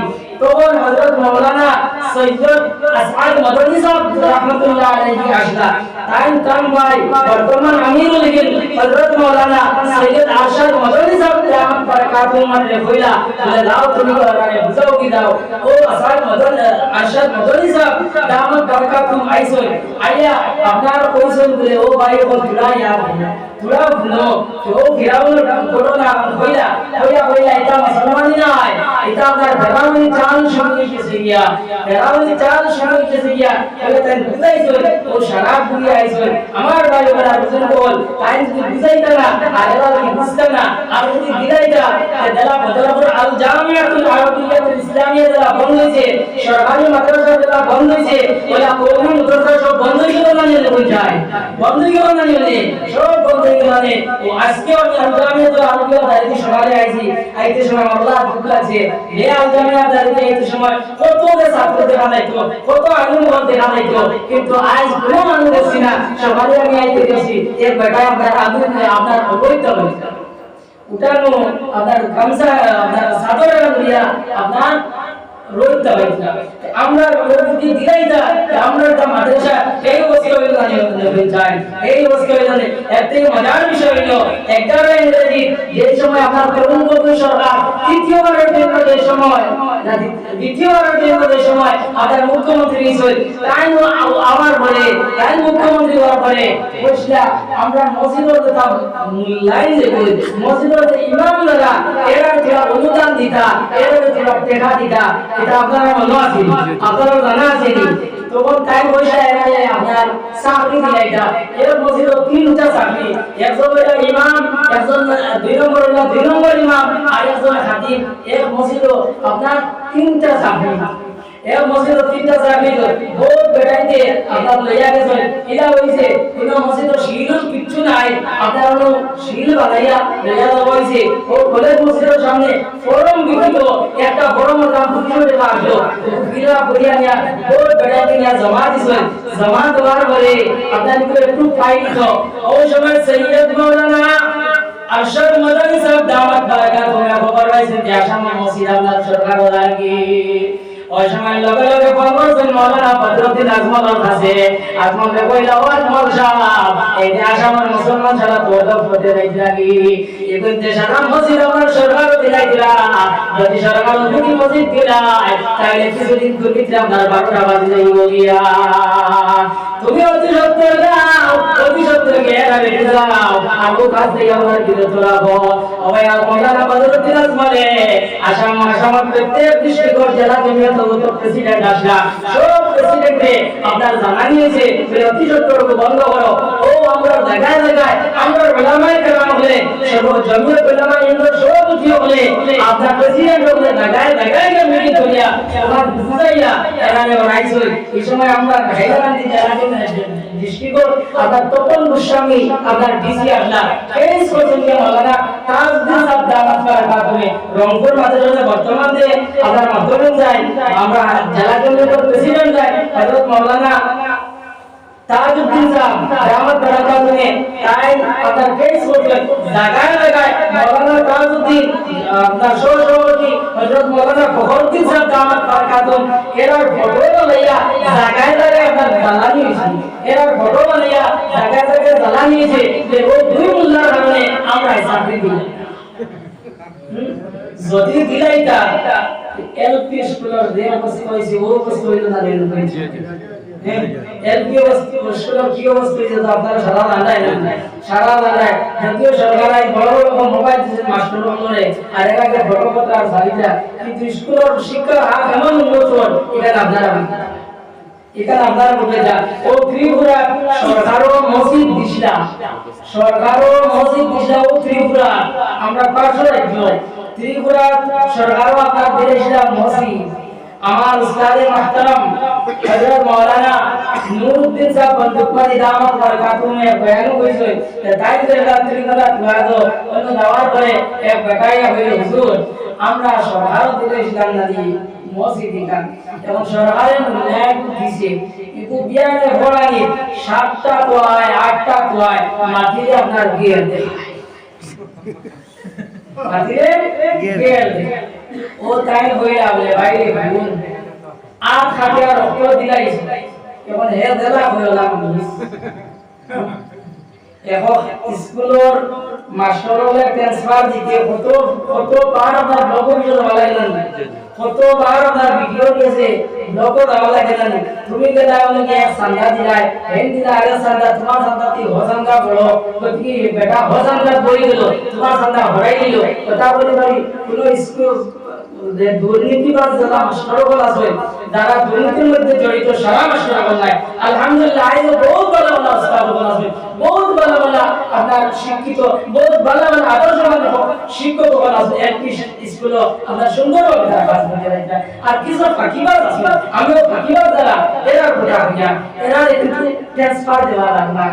তখন হযরত মাওলানা সৈয়দ আসআদ মাদানী সাহেব রাহমাতুল্লাহ আলাইহি আসলা তাই কাম ভাই বর্তমান আমিরুল হিন্দ হযরত মাওলানা সৈয়দ আরশাদ মাদানী সাহেব দামাত বারাকাতুহু মানে কইলা বলে দাও তুমি কোরআনে বুঝাও কি দাও ও আসআদ মাদানী আরশাদ মাদানী সাহেব দামাত বারাকাতুহু আইসো আইয়া আপনার কইছেন বলে ও ভাই ও তুলা याद তুলা ভুলো তো ফিরাউন ঘটনা কইলা এটা মুসলমানই নয় এটা আপনার ফেরাউনি চাল শুনে গেছে গিয়া ফেরাউনি চাল শুনে গেছে গিয়া বলে তাই বুঝাইছো ও সারা বুড়ি আইছো আমার ভাই ওরা বুঝেন বল তাই যদি বুঝাইতা না আর এরা যদি বুঝতা না আর যদি দিলাইতা দেলা বদলাপুর আল জামিয়াতুল আরবিয়াতুল ইসলামিয়া দেলা বন্ধ হইছে সরকারি মাদ্রাসা দেলা বন্ধ হইছে ওলা কওমি মাদ্রাসা সব বন্ধ হইলো না নিলে কই যায় বন্ধ হইলো না নিলে সব বন্ধ হইলো মানে ও আজকে আমি আল জামিয়াতুল আরবিয়া দাঁড়িয়ে সকালে আইছি আইতে সময় আল্লাহ দুঃখ আছে হে আল জামিয়া দাঁড়িয়ে আইতে সময় কত ছাত্র দেখা যাইতো কত আলিম দেখা যাইতো কিন্তু আজ কোনো মানুষ দেখছি না সকালে আমি আইতে গেছি এক বেটা আপনার অবৈধ হয়েছে উঠানো আপনার গামছা আপনার সাদর দিয়া আপনার রোদ হয়েছে আমরা যদি দিলাই দা আমরা তা মাদ্রাসা এই বছর হইল না যাই এই বছর হইল না এতে মজার বিষয় হইল 11 ইংরেজি যে সময় আপনার তরুণ কবি সরকার তৃতীয়বারের জন্য যে সময় না দ্বিতীয়বারের জন্য যে সময় আপনার মুখ্যমন্ত্রী হইছে তাই আমার বলে তাই মুখ্যমন্ত্রী হওয়ার পরে বসলা আমরা মসজিদের কথা লাইন দেব মসজিদের ইমাম লাগা এরা যে অনুদান দিতা এরা যে টাকা দিতা এটা আপনারা মনে আছে আপনারা জানা আছে তখন টাইম পয়সা এরালে আপনার চাকরি দিলাইটা এর মসজিদ তিনটা চাকরি একজন হইলো ইমাম একজন দুই নম্বর ইমাম আর একজন খাতিব এর মসজিদ আপনার তিনটা চাকরি এক মসজিদ তিনটা চাকরি বহুত বেটাইতে আপনার লইয়া গেছে এটা হইছে কোন মসজিদ শিল কিচ্ছু নাই আপনার হলো শিল বানাইয়া লইয়া দেওয়া হইছে ও কলেজ মসজিদের সামনে ফরম বিকিত একটা ফরমের দাম 200 টাকা আসলো ফিরা করিয়া নিয়া বহুত বেটাইতে নিয়া জমা দিছে জমা দেওয়ার পরে আপনার একটু ফাইল ওই সময় সৈয়দ মাওলানা আরশাদ মাদানী সাহেব দামাত বারাকাতুহু খবর পাইছেন যে আসাম মসজিদ আপনার সরকার ওলাকি ওই সময় লগে লগে খবর পেলেন মাওলানা বদরুদ্দিন আজমলের কাছে আজমলে কইলা ও আজমল সাহেব এই যে আসামের মুসলমান সারা তোদক হতে রাইলাগি এখন যে সারা মসজিদ আমার সরকার দিলাই দিলা যদি সরকার দুটি মসজিদ দিলাই তাহলে কিছুদিন দুর্নীতি আপনার 12টা বাজে যাইব গিয়া তুমি অতি সত্তর দাও অতি সত্তর গেরা রেখে দাও আবু কাজ দিয়ে আমার দিলে তোলাবো ওই মাওলানা বদরুদ্দিন আজমলে আসামের প্রত্যেক ডিস্ট্রিক্ট জেলা জমিয়ত প্রেসিডেন্ট আসলা সব প্রেসিডেন্টে আপনার জানা নিয়েছে অতি সত্তর বন্ধ করো ও আমরা জায়গায় জায়গায় আমরা ওলামায়ে কেরাম হলে সব জমিয়ত ওলামা ইন্দ্র সব উঠি হলে আপনার প্রেসিডেন্ট হলে জায়গায় জায়গায় মিটিং করিয়া ওনার বুঝাইয়া এরানে রাইস হই এই সময় আমরা হায়দ্রাবাদী জেলাকে ডিস্ট্রিক্ট আপনার তপন গোস্বামী আপনার ডিসি আসলা এই সোজনিয়া মাওলানা তাজউদ্দিন সাহেব দামাত বারাকাতুহু রংপুর মাদ্রাসাতে বর্তমানে আপনার মাধ্যমে যায় আমরা জেলা জমিয়তের প্রেসিডেন্ট যায় হযরত মাওলানা তাজউদ্দিন সাহেব দামাত বারাকাতুহু তাই আপনার কেস করতে জায়গায় জায়গায় মাওলানা তাজউদ্দিন আপনার সহসভাপতি হযরত মাওলানা ফখরুদ্দিন সাহেব দামাত বারাকাতুহু এরার ফটো লইয়া জায়গায় জায়গায় আপনার দালালি হইছে এরার ফটো লইয়া জায়গায় জায়গায় দালালি হইছে যে ও দুই মোল্লার কারণে আমরা চাকরি দিই যদি দিলাইতা এলপি স্কুলের যে অবস্থা হইছে ও অবস্থা হইল না রে এলপি স্কুলের কি অবস্থা হইছে আপনারা সারা জানাই না সারা জানাই জাতীয় সরকার এই বড় বড় মোবাইল দিছে মাস্টার বলে আর এটাকে ফটোকপি আর সাইজা কিন্তু স্কুলের শিক্ষা হাত এমন উন্নত এটা আপনারা এখানে আপনারা বলে যা ও ত্রিপুরা সরকারও মসজিদ দিশলা ও ত্রিপুরা আমরা পাশে রাখবো ত্রিপুরা সরকারও আপনার দিশলা মসজিদ আমার উস্তাদে মুহতারাম হযরত মাওলানা নুরউদ্দিন সাহেব বন্দুকবাদী দামাত বারাকাতুহু में बयान কইছে তাই যেটা ত্রিপুরা তুয়াদো অন্য দাওয়ার পরে এক বেটাইয়া হইল হুজুর আমরা সরকার দিশলা নাদি মসজিদ এখান এবং সরকারের ন্যায় দিছে কিন্তু বিয়ানে ফলানি 7টা তোয় 8টা তোয় মাটিতে আপনার গিয়ে দেয় মাটিতে গিয়ে দেয় ও তাই হইলা বলে ভাই ভাইগুন আর খাটিয়া রক্ত দিলাইছে এখন হে দেলা হইলা এখন স্কুলের মাস্টারলে ট্রান্সফার দিতে কত বার আপনার ব্লক অফিসে যাওয়া লাগে না কত বার আপনার ভিডিও দিয়েছে ব্লক যাওয়া লাগে না তুমি কেদা বলে কি এক সান্দা দিলাই হেন দিলা আরে সান্দা তোমার সান্দা কি হসান্দা বড় কি বেটা হসান্দা বই গেল তোমার সান্দা হরাই দিল কথা বলি ভাই কোন স্কুল যে দুর্নীতিবাজ যারা মাস্টারগণ আছে যারা দুর্নীতির মধ্যে জড়িত সারা মাস্টারগণ নাই আলহামদুলিল্লাহ আজ বহুত ভালো ভালো উস্তাদগণ আছে বহুত ভালো ভালো আপনার শিক্ষিত বহুত ভালো ভালো আদর্শবান শিক্ষকগণ আছে এলপি স্কুল আমরা সুন্দরভাবে কাজ করে রাখা আর কিছু ফাঁকিবাজ আছে আমিও ফাঁকিবাজ যারা এরা কথা হইয়া এরা কিন্তু ট্রান্সফার দেওয়া লাগবে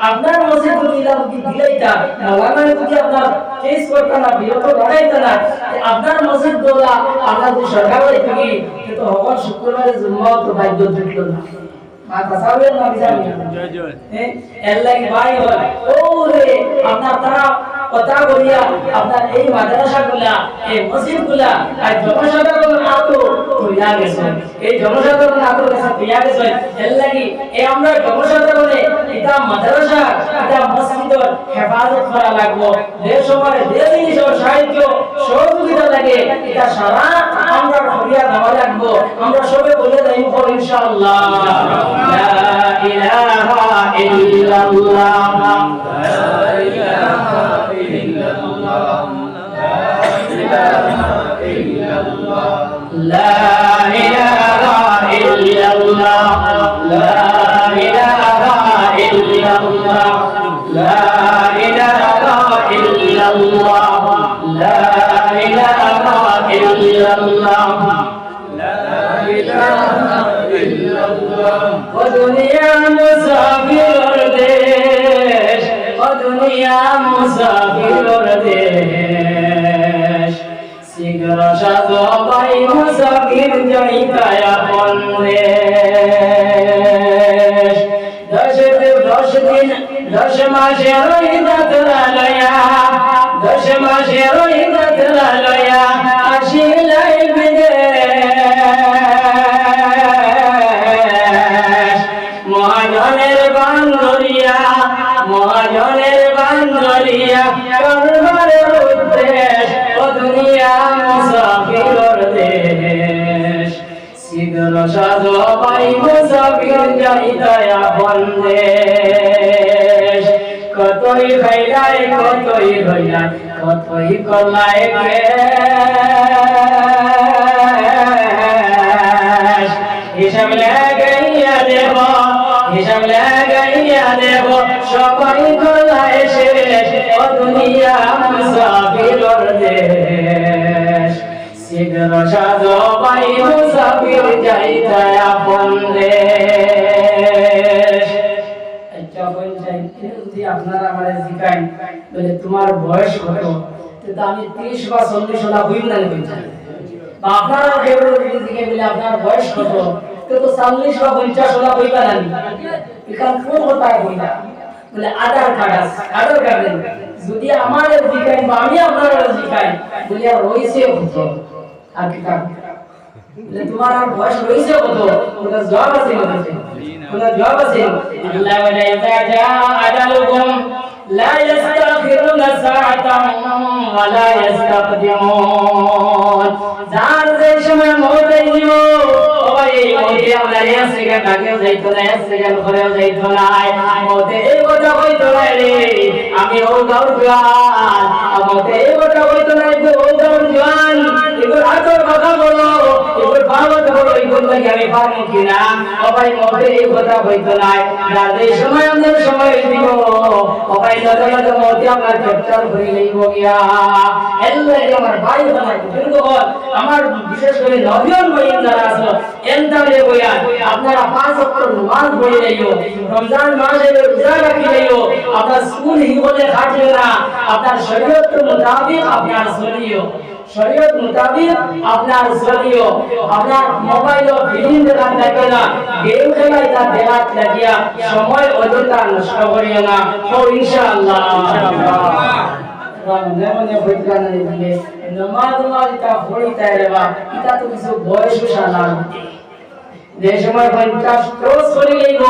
আপনার মসজিদ কি দিলাইতা মাওলানা যদি আপনার কেস করতে না বিরত লড়াইতা না আপনার মসজিদ দোলা আপনার যে সরকার হইতকি তো হওয়ার শুক্রবারে জুম্মা তো বাধ্য থাকলো না মা তাসাবের না বিজামি জয় জয় এর লাগি ভাই হল ওরে আপনার তারা কথা বলিয়া আপনার এই মাদ্রাসাগুলা এই মসজিদগুলা আর জনসাধারণ আতো হইয়া গেছে এই জনসাধারণ আতো কাছে হইয়া গেছে এর লাগি এই আমরা জনসাধারণে এটা মাদ্রাসা এটা মসজিদের হেফাজত করা লাগবে দেশ সমাজে দেশি সাহিত্য সহযোগিতা লাগে এটা সারা আমরা করিয়া দেওয়া লাগবে আমরা সবে বলে দেই ইনশাআল্লাহ লা ইলাহা ইল্লাল্লাহ লা ইলাহা ইল্লাল্লাহ لا إله إلا الله দুনিয়া মুসাফির দেশ শীঘ্র সাজো ভাই মুসাফির যাইতায় আপন দেশ 10 মাসের ইদ্দত লয়া 10 মাসের ইদ্দত লয়া আসিলাই বিদেশ মহাজনের বান্ধরিয়া করবার উদ্দেশ ও দুনিয়া মুসাফির দেশ শীঘ্র সাজো ভাই মুসাফির যাইতায় আপন দেশ কতই খাইলাই কতই রইলাই কতই করলাই কেশ হিসাব লাগাইয়া দেব সবাই করলাই শেষ ও দুনিয়া মুসাফির দেশ শীঘ্র সাজো ভাই মুসাফির যাইতায় আপন দেশ আপনারা আমার জিজ্ঞাসা বলে তোমার বয়স কত তো আমি 30 বা 40 ওলা হইব না বলছি বা আপনারা কেবল দিকে বলে আপনার বয়স কত তো 40 বা 50 ওলা হইবা না এখান কোন কথা কইলা বলে আধার কার্ড যদি আমাদের জিজ্ঞাসা বা আমি আপনারা জিজ্ঞাসা বলে আর রইছে কত আর কি বলে তোমার বয়স রইছে কত ওটা জবাব আছে ওটা জবাব আছে আল্লাহ বলে ইযা জা আজালুকুম লা ইস্তাখিরুনা সাআতান ওয়া লা ইস্তাকদিমুন যার যে সময় মওত আইব ও ভাই এই মওতে আমরা এক সেকেন্ড আগে যাইতো না এক সেকেন্ড পরেও যাইতো না মওতে এই কথা কইতো না রে আমি ও গাউর জওয়ান মওতে এই কথা কইতো না যে ও গাউর জওয়ান এগুলো আতর কথা বলো এগুলো ভালো বলো এগুলো কি আমি পারবো কিনা ও ভাই মওতে এই কথা কইতো না যার যে সময় আমাদের সময় দিব ও ভাই দাদা মওতে আমার ক্যাপচার করে লইব গিয়া আল্লাহ আমার ভাই বানাই কিন্তু আমার বিশেষ করে নবীন ভাই যারা আছে এন্টারে বইয়া আপনারা 5 ওয়াক্ত নামাজ পড়ে যাইও রমজান মাসে রোজা রাখি যাইও আপনার স্কুল হিবলে খাটিও না আপনার শরীয়ত মোতাবেক আপনার চলিও শরীয়ত মোতাবেক আপনার চলিও আপনার মোবাইল ও ফিল্ম দেখা থাকে না গেম খেলায় তা দেখাত লাগিয়া সময় অযথা নষ্ট করিও না তো ইনশাআল্লাহ মনে বৈজ্ঞান দিলে নামাজ তা পড়িতে রেবা এটা তো কিছু বয়স শালা যে সময় 50 ক্রস করে লইব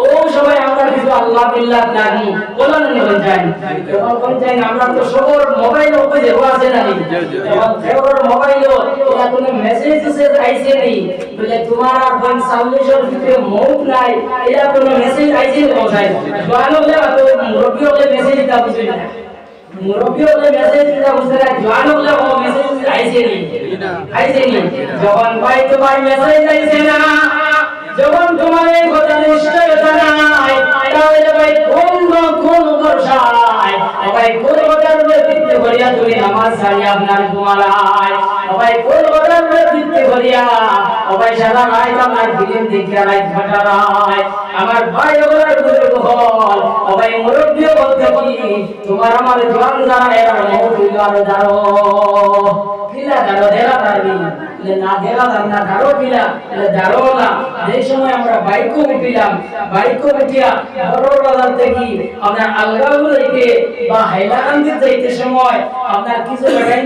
ও সময় আমরা কিছু আল্লাহ বিল্লাহ লাগি বলান নিয়ে যাই তখন কোন চাই আমরা তো সবর মোবাইল উপরে যে আছে না তখন সবর মোবাইল এটা কোনো মেসেজ আইছে নেই বলে তোমার আর 40 এর ভিতরে মৌত নাই এটা কোনো মেসেজ আইছে কোথায় জওয়ান হলে তো মুরব্বি হলে মেসেজ দিতে বুঝি না মুরব্বি হলে মেসেজ দিতে বুঝি না জওয়ান হলে ও মেসেজ আইছে নি যখন ভাই তোমার মেসেজ আইছে না যখন তোমার এই কথা নিশ্চয়তা নাই তাহলে ভাই কোন বর্ষায় ভাই কোন কথার ভিত্তি করিয়া তুমি নামাজ ছাড়িয়া আপনার ঘুমালায় ভাই কোন কথার ভিত্তি করিয়া ভাই সারা রাত আমার ফিল্ম দেখিয়া রাত কাটায় আমার ভাই ওগুলোর বুজুর্গ হল ভাই মুরব্বী বলতে কি তোমার আমার জোয়ান যারা এরা মৌত হইল দাঁড়ো কিলা দাঁড়ো দেরা পারবি না দেরা না দাঁড়ো কিলা দাঁড়ো না যে সময় আমরা বাইকও উঠিয়া বড় বাজার থেকে আপনার আলগাউলকে বা হাইলাকান্দি যাইতে সময় আপনার কিছু লাগাইন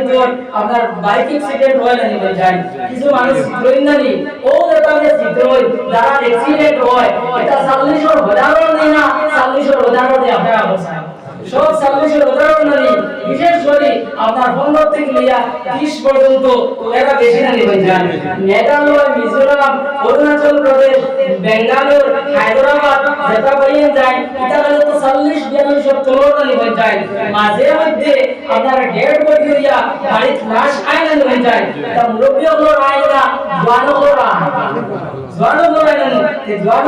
আপনার বাইক অ্যাক্সিডেন্ট হয় না নিবে যায় কিছু মানুষ চিত্রই নানি ও যেটাতে চিত্রই যারা অ্যাক্সিডেন্ট হয় এটা 40 এর উদাহরণ নেই না 40 এর উদাহরণ দিয়ে আপনারা বসায় সব 40 এর উদাহরণ নানি বিশেষ করে আপনার 15 থেকে লিয়া 30 পর্যন্ত এরা বেশি নানি হয়ে যায় মেঘালয় মিজোরাম অরুণাচল প্রদেশ বেঙ্গালুর হায়দ্রাবাদ যেটা বইয়ে যায় এটা হলো তো 40 42 সব তোলর নানি হয়ে যায় মাঝে মধ্যে আপনার ডেড বডি হইয়া বাড়ি লাশ আইনা হয়ে যায় এটা মুরব্বী হলো আইনা জওয়ান হলো জওয়ান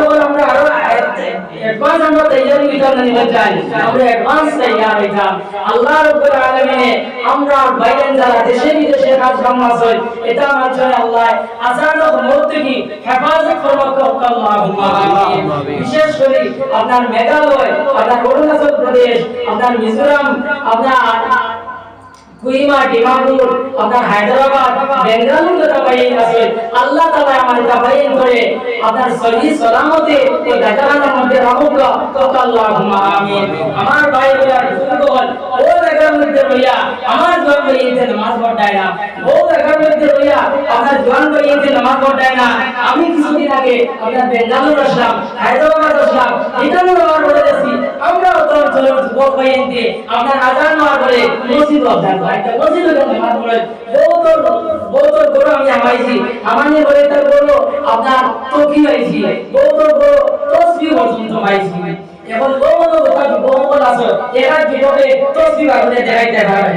হলো আমরা আরো অ্যাডভান্স আমরা তৈরি করতে নানি হয়ে যায় আমরা অ্যাডভান্স নামাজ তৈয়ার হইতাম আল্লাহ রাব্বুল আলামিন আমরা বাইরেন যারা দেশে বিদেশে কাজ কাম আছে এটা মাঝে আল্লাহ আজানক মত থেকে হেফাজত করুক আল্লাহুম্মা আমিন বিশেষ করে আপনার মেঘালয় আপনার অরুণাচল প্রদেশ আপনার মিজোরাম আপনার কুইমা ডিমাপুর আপনার হায়দ্রাবাদ বেঙ্গালুরু যেটা বাইন আছে আল্লাহ তাআলা আমাদের তাবাইন করে আপনার সহি সালামতে এই জায়গাটার মধ্যে রাখুক আল্লাহুম্মা আমিন আমার ভাইরা বুজুর্গগণ ও জায়গার মধ্যে রইয়া আমার জোয়ান ভাইতে নামাজ পড়ায় না ও জায়গার মধ্যে রইয়া আপনার জোয়ান ভাইতে নামাজ পড়ায় না আমি কিছুদিন আগে আপনার বেঙ্গালুরু আসলাম হায়দ্রাবাদ আসলাম এখানে আমার বলে যাচ্ছি আমরা তো চলে যুবক ভাইতে আপনার আজান হওয়ার পরে মসজিদ অবদান একটা মসজিদে নামাজ পড়ে বহুত বড় আমি আমাইছি আমানে বলে তার বড় আপনার তকি হইছি বহুত বড় তসবিহ পর্যন্ত পাইছি এখন বহুত আছে এরা কিভাবে তসবিহ আগুনে দেখাইতে পারে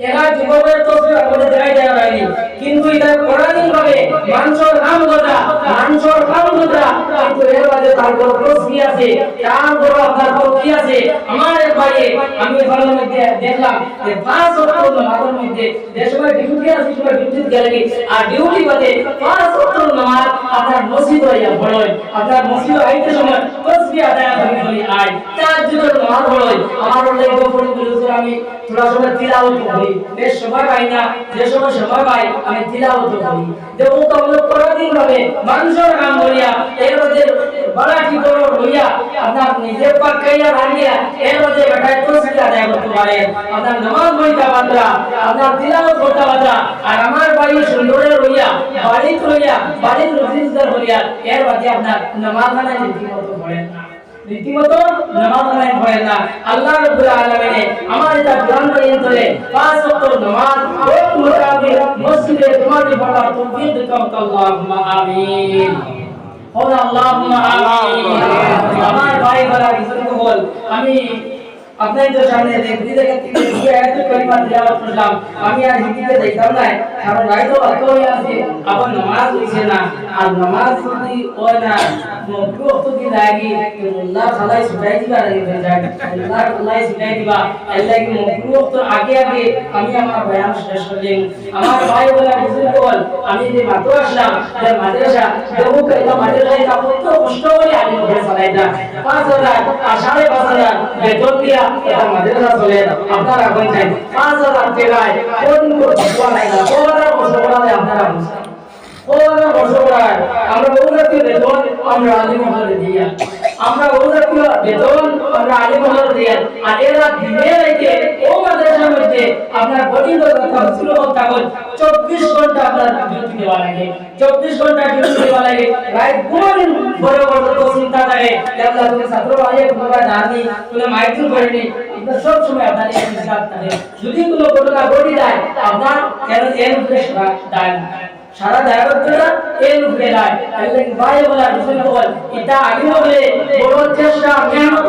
এরা যুবকের তসবিহ আগুনে দেখাইতে পারে কিন্তু এটা কোরআনিক ভাবে মানুষের নাম কথা কিন্তু এর মাঝে তার বড় তসবিহ আছে তার বড় আপনার তকি আছে আমার এক ভাই আমি ফলের মধ্যে দেখলাম যে 5 ওয়াক্ত নামাজের মধ্যে দেশবাই ডিউটি আছে সময় ডিউটি গেলে আর ডিউটি বাদে 5 ওয়াক্ত নামাজ আপনার মসজিদ হইয়া পড়ে আপনার মসজিদ আইতে সময় তসবিহ আদায় করি আই তাহাজ্জুদের নামাজ পড়ে আমার লেগে পড়ে বলেছে আমি থোড়া সময় তিলাওয়াত করি বেশ সময় পাই না যে সময় পাই আমি তিলাওয়াত করি যে ও কবল কোরআনিক ভাবে মানুষের নাম বলিয়া এর মধ্যে বড় কি করো হইয়া আপনার নিজে পাকাইয়া রাখিয়া এর মধ্যে বেটায় তসবিহ আদায় করতে পারে আপনার নামাজ পড়তে পারা আপনার তিলাওয়াত করতে পারা আর আমার ভাই সুন্দরে রইয়া বাড়িতে রুজিদার হইয়া এর মধ্যে আপনার নামাজ না রীতিমতো পড়েন না রীতিমতো নামাজ পড়েন না আল্লাহ রাব্বুল আলামিন আমার এটা জ্ঞান দিয়ে তোলে 5 ওয়াক্ত নামাজ এক মুতাবিক মসজিদে তোমাদের পড়ার তৌফিক দাও আল্লাহুম্মা আমিন আল্লাহুম্মা আমিন আমার ভাই বলা বুজুর্গ বল আমি আপনাদের সামনে দেখতে কি আয়াত কারিমা তিলাওয়াত করলাম আমি আর হিন্দিতে দেখতাম না কারণ রাইতো বাক্য হয়ে আছে আবার নামাজ হইছে না আর নামাজ যদি হয় না মকরু তো কি লাগি আল্লাহ খালাই ছুটাই দিবা হয়ে যায় আল্লাহ খালাই ছুটাই দিবা আল্লাহ কি মকরু তো আগে আমি আমার বয়ান শেষ করলাম আমার ভাই বলা বুঝুন বল আমি যে মাত্র আসলাম যে মাদ্রাসা দেবো কইলা মাদ্রাসায় তা কত কষ্ট করে আমি ঘরে চালাইতা 5000 আর 5500 বেতন দিয়া এটা মাদ্রাসা চলে আপনারা কই নাই 5000 টাকায় কোন করতে নাই না কোরা বসে আপনারা ওরা বসবাস আমরা ওদেরকে বেতন আমরা আলিম হলে দিয়া আমরা ওদেরকে বেতন আমরা আলিম হলে দিয়া আর এরা দিনে রাতে ও মাদ্রাসার মধ্যে আপনার বডি কথা ছিল কাগজ 24 ঘন্টা আপনার ডিউটি দেওয়া লাগে 24 ঘন্টা ডিউটি দেওয়া লাগে রাত কোন বড় বড় তো চিন্তা থাকে আল্লাহ তুমি ছাত্র ভাই তোমরা জানি তুমি মাইতুল করেনি এটা সব সময় আপনার এই চিন্তা থাকে যদি কোনো ঘটনা ঘটে যায় আপনার এর ফ্রেশ দান সারা দায়বদ্ধতা এর উপরে নাই আল্লাহ ভাই বলা রাসূল বল এটা আগে বলে বড় চেষ্টা মেহনত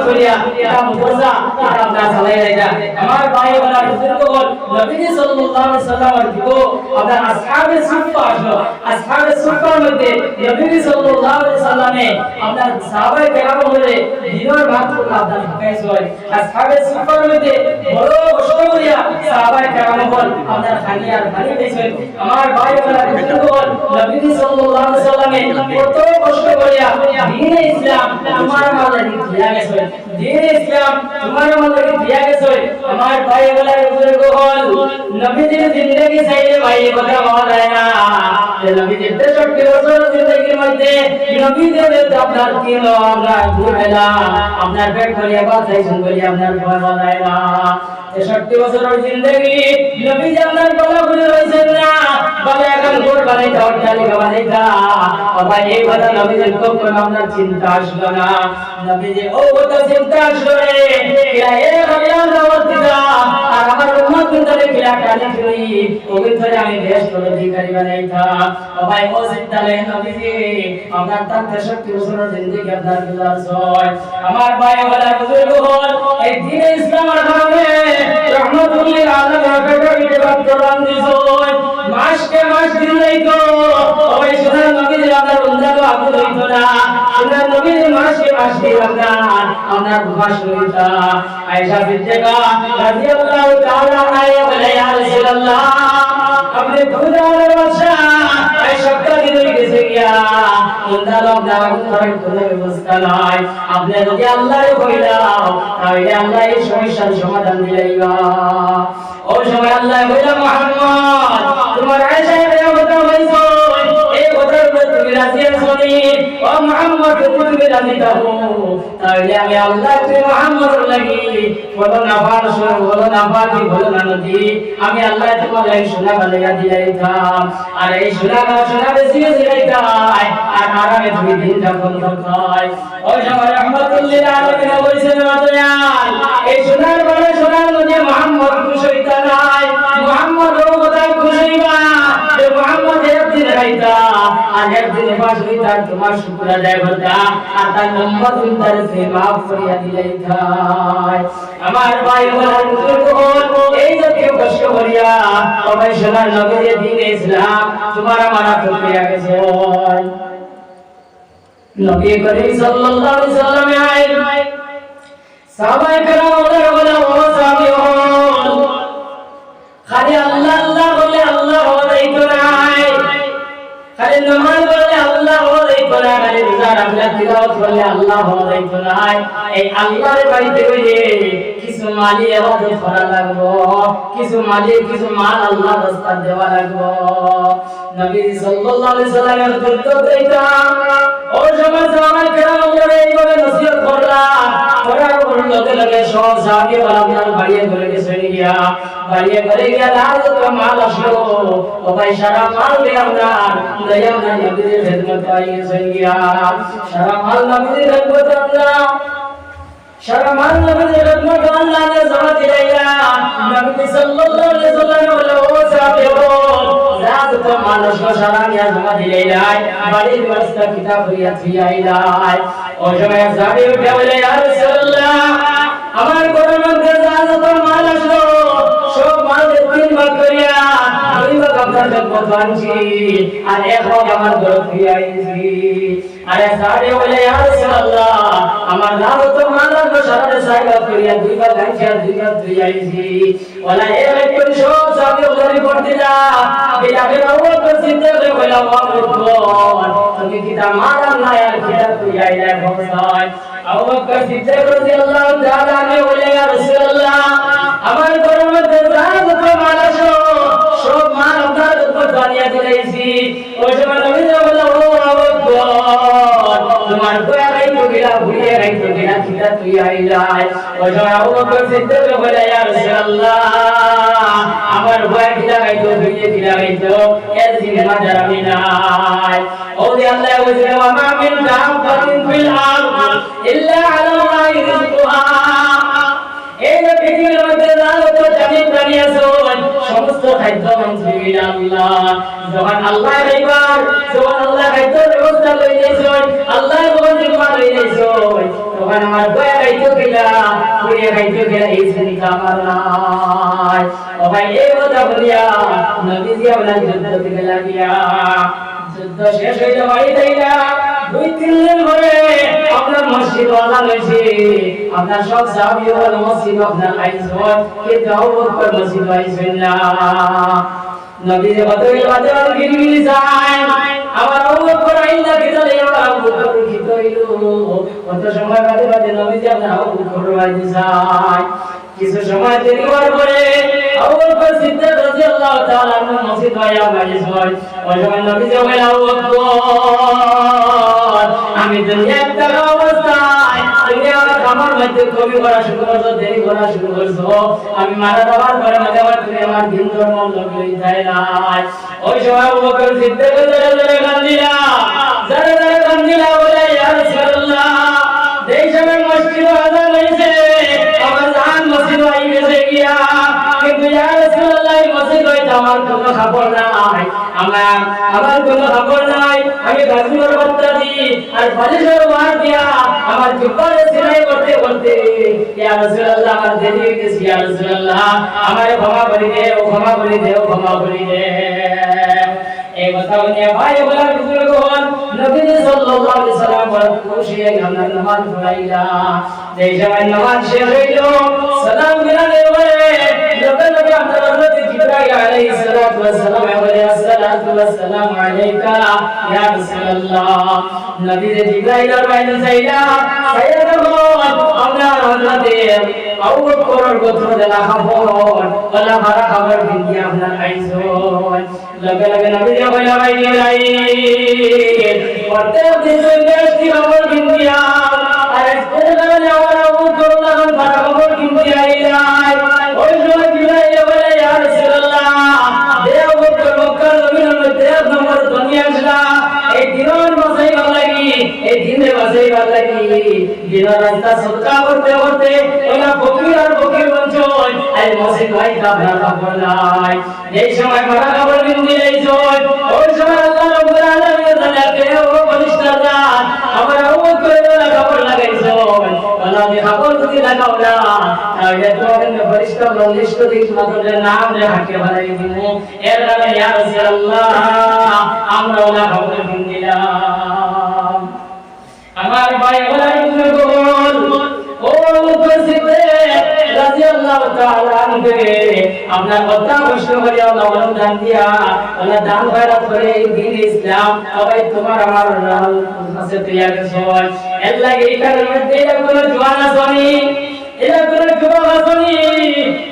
করিয়া এটা মুজা এটা আপনার চালাই রাখা আমার ভাই বলা রাসূল বল নবী সাল্লাল্লাহু আলাইহি ওয়াসাল্লামের দিকে আপনার আসহাবে সুফা আসলো আসহাবে সুফার মধ্যে নবী সাল্লাল্লাহু আলাইহি ওয়াসাল্লামে আপনার সাহাবায়ে কেরাম বলে দিনের ভাত আপনার খাইছ হয় আসহাবে সুফার মধ্যে বড় কষ্ট করিয়া সাহাবায়ে কেরাম বল আপনার খানিয়ার আমার ভাই বলা বল নবী সাল্লাল্লাহু আলাইহি ওয়াসাল্লামে কত কষ্ট করিয়া দ্বীনে ইসলাম তোমার মাঝে দিয়া গেছে দ্বীনে ইসলাম তোমার মাঝে দিয়া গেছে আমার ভাই বলা বল নবীজির জিন্দেগি চাইলে ভাই কথা বলা যায় না নবীজির 63 বছর জিন্দেগির মধ্যে নবীদের আপনার কি আমরা ঘুরেলা আপনার পেট ভরিয়া বাঁচাইছেন বলি আপনার ভয় বলায় না 63 বছরের জিন্দেগি নবী জান্নাত বলা ঘুরে রইছেন না বলে এখন ঘর বানাইতে অট্টালিকা বানাইতা বাবা এই কথা নবীজির কোন আপনার চিন্তা আসলো না নবীজি ও কথা চিন্তা আসলো রে কিরা এ ভগবান দাওয়াত দিতা আর আমার উম্মত কিন্তু কিরা কানে কই ওই ধরে আমি বেশ করে ভিখারি বানাইতা বাবা ও চিন্তা লে নবীজি আপনার তার 63 বছরের জিন্দেগি আপনার গুজার হয় আমার ভাই বলা বুজুর্গ হল এই দ্বীনে ইসলামের কারণে রহমতুল্লাহ আলামিন কাকে বাদরান দিছয় মাসকে মাস দিন লইতো ওই সোনার নবীর আপনার উন্দালো আবু লইতো না আপনার নবীর মাসে মাসে আপনার ভাষণটা আয়েশা সিদ্দিকা রাদিয়াল্লাহু তাআলা আনহা বলে ইয়া রাসূলুল্লাহ আপনি খুদার বাদশা এই সবটা দিন গেছে গিয়া মুন্ডা লকডাউন করে কোনো ব্যবস্থা নাই আপনি যদি আল্লাহর কইলাও তাহলে আল্লাহ এই সমস্যার সমাধান দিলাইবা ওই সময় আল্লাহ কইলা মুহাম্মদ তোমার আয়েশা এর কথা হইছো এই কথার উপর তুমি রাজি আছো নি ও মুহাম্মদ তুমি রাজি থাকো তাহলে আমি আল্লাহ তুমি মুহাম্মদের লাগি বলো না ফারসো বলো না ফাতি বলো না নদী আমি আল্লাহ তোমার লাগি সোনা বানাইয়া দিলাইতাম আর এই সোনা বেশি বেশি দিলাইতাই আর আরামে তুমি দিন যাপন করতাই ওই সময় রহমাতুল্লিল আলামিন বলেছেন মাদয়াল এই সোনার বানাই সোনার নদী মুহাম্মদ খুশি হইতা নাই মুহাম্মদ ও কথা খুশি হইবা যে মুহাম্মদ একদিন রাইতা আর একদিন পাশ হইতা তোমার শুকর আদায় করতা আর তার উম্মত তার সে মাফ করিয়া দিলাইতাই আমার ভাই বোন বুজুর্গ এই জাতীয় কষ্ট করিয়া সবাই সোনার নবীর দ্বীন ইসলাম তোমার আমার হাতে গেছে নবী করিম সাল্লাল্লাহু আলাইহি সাল্লাম আইন সাহাবায়ে কেরাম বলে ও সাহাবীগণ খালি আল্লাহ আল্লাহ বলে আল্লাহ হওয়াই তো নাই খালি নামাজ বলে আল্লাহ হওয়াই তো নাই খালি রোজা রাখলে তিলাওয়াত করলে আল্লাহ হওয়াই তো নাই এই আল্লাহর বাড়িতে গিয়ে কিছু মালি ইবাদত করা লাগবে কিছু মাল আল্লাহ রাস্তায় দেওয়া লাগবে নবী সাল্লাল্লাহু আলাইহি সাল্লামের দুর্দ দেইতা ও সমাজ আমার কেরাম বলে এইভাবে নসিহত করলাম করার লগে লগে সব সাহাবী আপনার বাড়িয়ে করে গেছে গিয়া লাল তো মাল আসলো ও ভাই সারা মাল দিয়ে আপনার দয়া নবীর খেদমত আই গেছে গিয়া সারা মাল নবীর খেদমত আমরা সারা মাল নবীর খেদমত আল্লাহ নে জমা দিলাইয়া নবী সাল্লাল্লাহু আলাইহি সাল্লাম বলে ও সাহাবী জাত তো মানুষ সারা নিয়া জমা দিলাই বাড়ির ব্যবস্থা কিতাব হইয়া থিয়াইলাই ও সময় সাহাবী উঠে বলে ইয়া রাসূলুল্লাহ আমার ঘরের মধ্যে জাত তো মাল আসলো সব মাল তিন ভাগ করিয়া দুই ভাগ আপনার খেদমত আনছি আর এক ভাগ আমার ঘর ফিরাইছি আরে সাহাবী বলে ইয়া রাসূলুল্লাহ আমার জাত তো মাল আসলো সারা ছয় ভাগ করিয়া দুই ভাগ আনছি আর দুই ভাগ ফিরাইছি ওলা এক করে সব সাহাবী ওখানে পড়তিলা বিলাকে নবত সিদ্ধ করে বলা ওয়াকুন তুমি কিতা মারান না আর কিতা তুই আইলা ভরসায় আবু বকর সিদ্দিক রাদিয়াল্লাহু তাআলা আনহু বলে ইয়া রাসূলুল্লাহ আমার ঘরের মধ্যে জাত তো মাল আসো সব মাল আপনার উপর দাঁড়িয়ে দিয়েছি ওই সময় নবী বলল ও আবু বকর তোমার গোয়া গাই তো গিলা ভুলিয়ে গাই তো গিলা কিতা তুই আইলা ওই সময় আবু বকর সিদ্দিক বলে ইয়া রাসূলুল্লাহ আমার গোয়া গিলা গাই তো ভুলিয়ে গিলা গাই তো এর জিম্মা জানি নাই ও দি আল্লাহ বলে ওয়া মা মিন দাব্বাতিন ফিল আরদ ইল্লা আলাল্লাহি রিজকুহা এই যে পৃথিবীর মধ্যে যত জানি আছে সমস্ত খাদ্য মন্ত্রী আল্লাহ যখন আল্লাহ রাইবার যখন আল্লাহ খাদ্য ব্যবস্থা করে দিয়েছে আল্লাহ বন্ধু করে দিয়েছে তখন আমার দয়া খাইতো কিনা পুরিয়া খাইতো কিনা এই শ্রেণী আমার নাই ও ভাই এই কথা বলিয়া নবীজি আপনার যুদ্ধ থেকে লাগিয়া যুদ্ধ শেষ হইলে বাড়ি যাইয়া 2-3 দিন পরে আপনার মসজিদ ওয়ালা হইছে আপনার সব সাহাবী ওয়ালা মসজিদ আপনার আইসন কিন্তু আবু বকর মসজিদ আইসেন না নবী যে বদল বাজার গিরগিরি যায় আমার আবু বকর আইলা কিতালে আবু বকর কি কইলো কত সময় বাদে বাদে নবী যে আপনার আবু বকর আইসে যায় কিছু সময় দেরি হওয়ার পরে আবু বকর সিদ্দিক রাদিয়াল্লাহু তাআলা আনহু মসজিদ আয়া বাইসন ওই সময় নবী যে বলে আবু বকর আমি দুনিয়া একটা অবস্থায় তুমি আমার আমার মধ্যে কবি করা শুরু করছো দেরি করা শুরু করছো আমি মারা যাওয়ার পরে মধ্যে আবার তুমি আমার দিন ধর্ম লগই যায় না ওই সময় আবু বকর সিদ্দিক জোরে কান্দিলা বলে ইয়া রাসূলুল্লাহ এই সময় মসজিদ আযান হইছে আমার জান মসজিদ আই গেছে গিয়া কিন্তু ইয়া রাসূলুল্লাহ মসজিদ হইতে আমার কোনো খবর নাই আমার কোনো খবর নাই আমি গাজীপুর বার্তা দিই আর বালিশের মার দিয়া আমার জুব্বারে সেলাই করতে করতে ইয়া রাসূলুল্লাহ আমার দেরি হয়ে গেছে ইয়া রাসূলুল্লাহ আমারে ক্ষমা করে দাও ক্ষমা করে দাও ক্ষমা করে দাও এই কথা বলে ভাই বলা বুজুর্গ হন নবী সাল্লাল্লাহু আলাইহি ওয়াসাল্লাম বড় খুশি হয়ে আপনার নামাজ পড়াইলা যেই সময় নামাজ শেষ হইল সালাম ফিরালে বলে লগে লগে আপনার হযরত জিবরাইল আলাইহিস সালাতু ওয়াস সালাম বলে আসসালাতু ওয়াস সালামু আলাইকা ইয়া রাসূলুল্লাহ নবী জিবরাইল আর বাইরে যাইলা সাইয়্যিদুল আপনার হযরত আবু বকর গোত্র দেলা খবর ওলা মারা খবর দিন আপনার আইছো লগে লগে নবী বলে ভাই নাই প্রত্যেক দিন বেশি খবর দিন দিয়া আর কোনখানে আমার আবু বকর লাগান মারা খবর দিন দিয়া আইলাই ওই সময় জিবরাইল বলে ইয়া রাসূলুল্লাহ দেও বকর মক্কা জমিনের মধ্যে নম্বর দুনিয়া আসলা এই দিনের বাসাই লাগি এই দিনে বাসাই লাগি দিনের রাস্তা সদকা করতে করতে ওলা ফকির আর ফকির বঞ্চন এই মসজিদ ভাই কাবরা খবর নাই এই সময় মারা খবর দিন দিয়েছ ওই সময় আল্লাহ রাব্বুল আলামিন জানাতে ও ফেরেশতারা আমার আবু করে খবর লাগাইছো ওলা দি খবর যদি লাগাও না তাহলে তোমাদের ফেরেশতা লিস্ট দিন তোমাদের নাম লেখাকে বানাই দিব এর নামে ইয়া রাসূলুল্লাহ আমরা ওলা খবর দিন দিলাম আমার ভাই ওলা বল ও মুসিদে রাদিয়াল্লাহু তাআলা আনহু আপনার কথা প্রশ্ন করে আল্লাহ দান দিয়া আল্লাহ দান খয়রাত করে এই দ্বীন ইসলাম সবাই তোমার আমার কাছে তৈরি করেছে এর লাগে এখানে মধ্যে কোনো জওয়ান আসনি এরা কোনো যুবক আসনি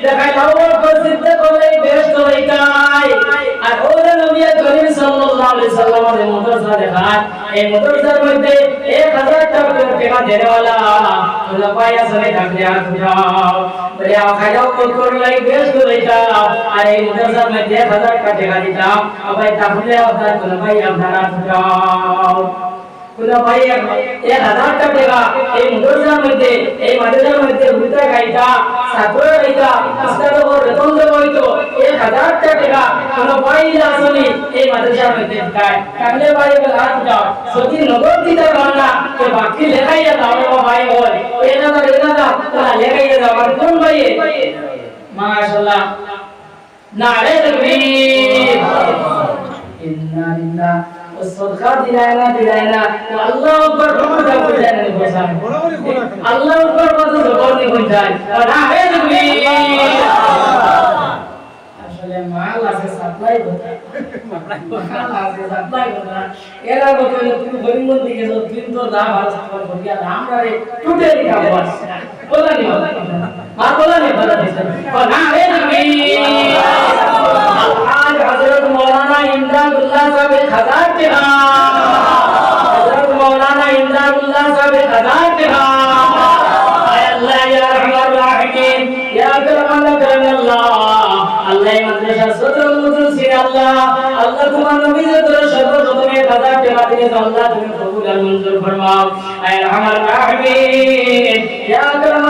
দেখাই লাউ প্রসিদ্ধ করে ব্যস্ত হইতাই আর ওরে নবী করিম সাল্লাল্লাহু আলাইহি সাল্লামের মাদ্রাসা দেখায় এই মাদ্রাসার মধ্যে 1000 টাকা দেনেওয়ালা ওলা পায়া সরে থাকলে আর উঠাও বলে খাইও কর লাই ব্যস্ত হইতাও আর এই মাদ্রাসার মধ্যে 1000 টাকা দিতাম আবার তাহলে আপনার কোন ভাই আপনারা উঠাও কোলা ভাই 1000 টাকা এই মাদ্রাসার মধ্যে হুইতা গাইতা ছাত্র গাইতা উস্তাদ ও বেতন দেব হইতো 1000 টাকা কোন ভাই আসনি এই মাদ্রাসার মধ্যে গায় কাকলে ভাই হাত দাও যদি নগদ দিতে পারো না তো বাকি লেখাইয়া দাও ভাই হয় এটা তোরা লেখাইয়া দাও আর কোন ভাই মাশাআল্লাহ নারে তাকবীর ইন্না লিল্লাহ والصدقه দিলাইনা তো আল্লাহু আকবার রহমত করে দেন আল্লাহু আকবার বলতে জবরনি হয়ে যায় নারে তাকবীর আসলে মাল আছে সাপ্লাই হতো এরা বলতে তুমি গরিবন দিকে তো তুমি তো দা ভালো সাপ্লাই করি আর আমরা টুটেলি খাবো বলানি মা বলানি নারে তাকবীর आज हजरत मौलाना इमदादुल्लाह साहब 1000 टका हजरत मौलाना इमदादुल्लाह साहब 1000 टका आय अल्लाह या रहमान रहीम या करम अल्लाह अल्लाह মাদ্রাসা সদর মুদরসির আল্লাহ তোমার নবীর দরবার সর্বপ্রথম 1000 টাকা দিয়ে আল্লাহ তুমি কবুল আর মঞ্জুর ফরমাও আয় রহমান রহিম ইয়া করম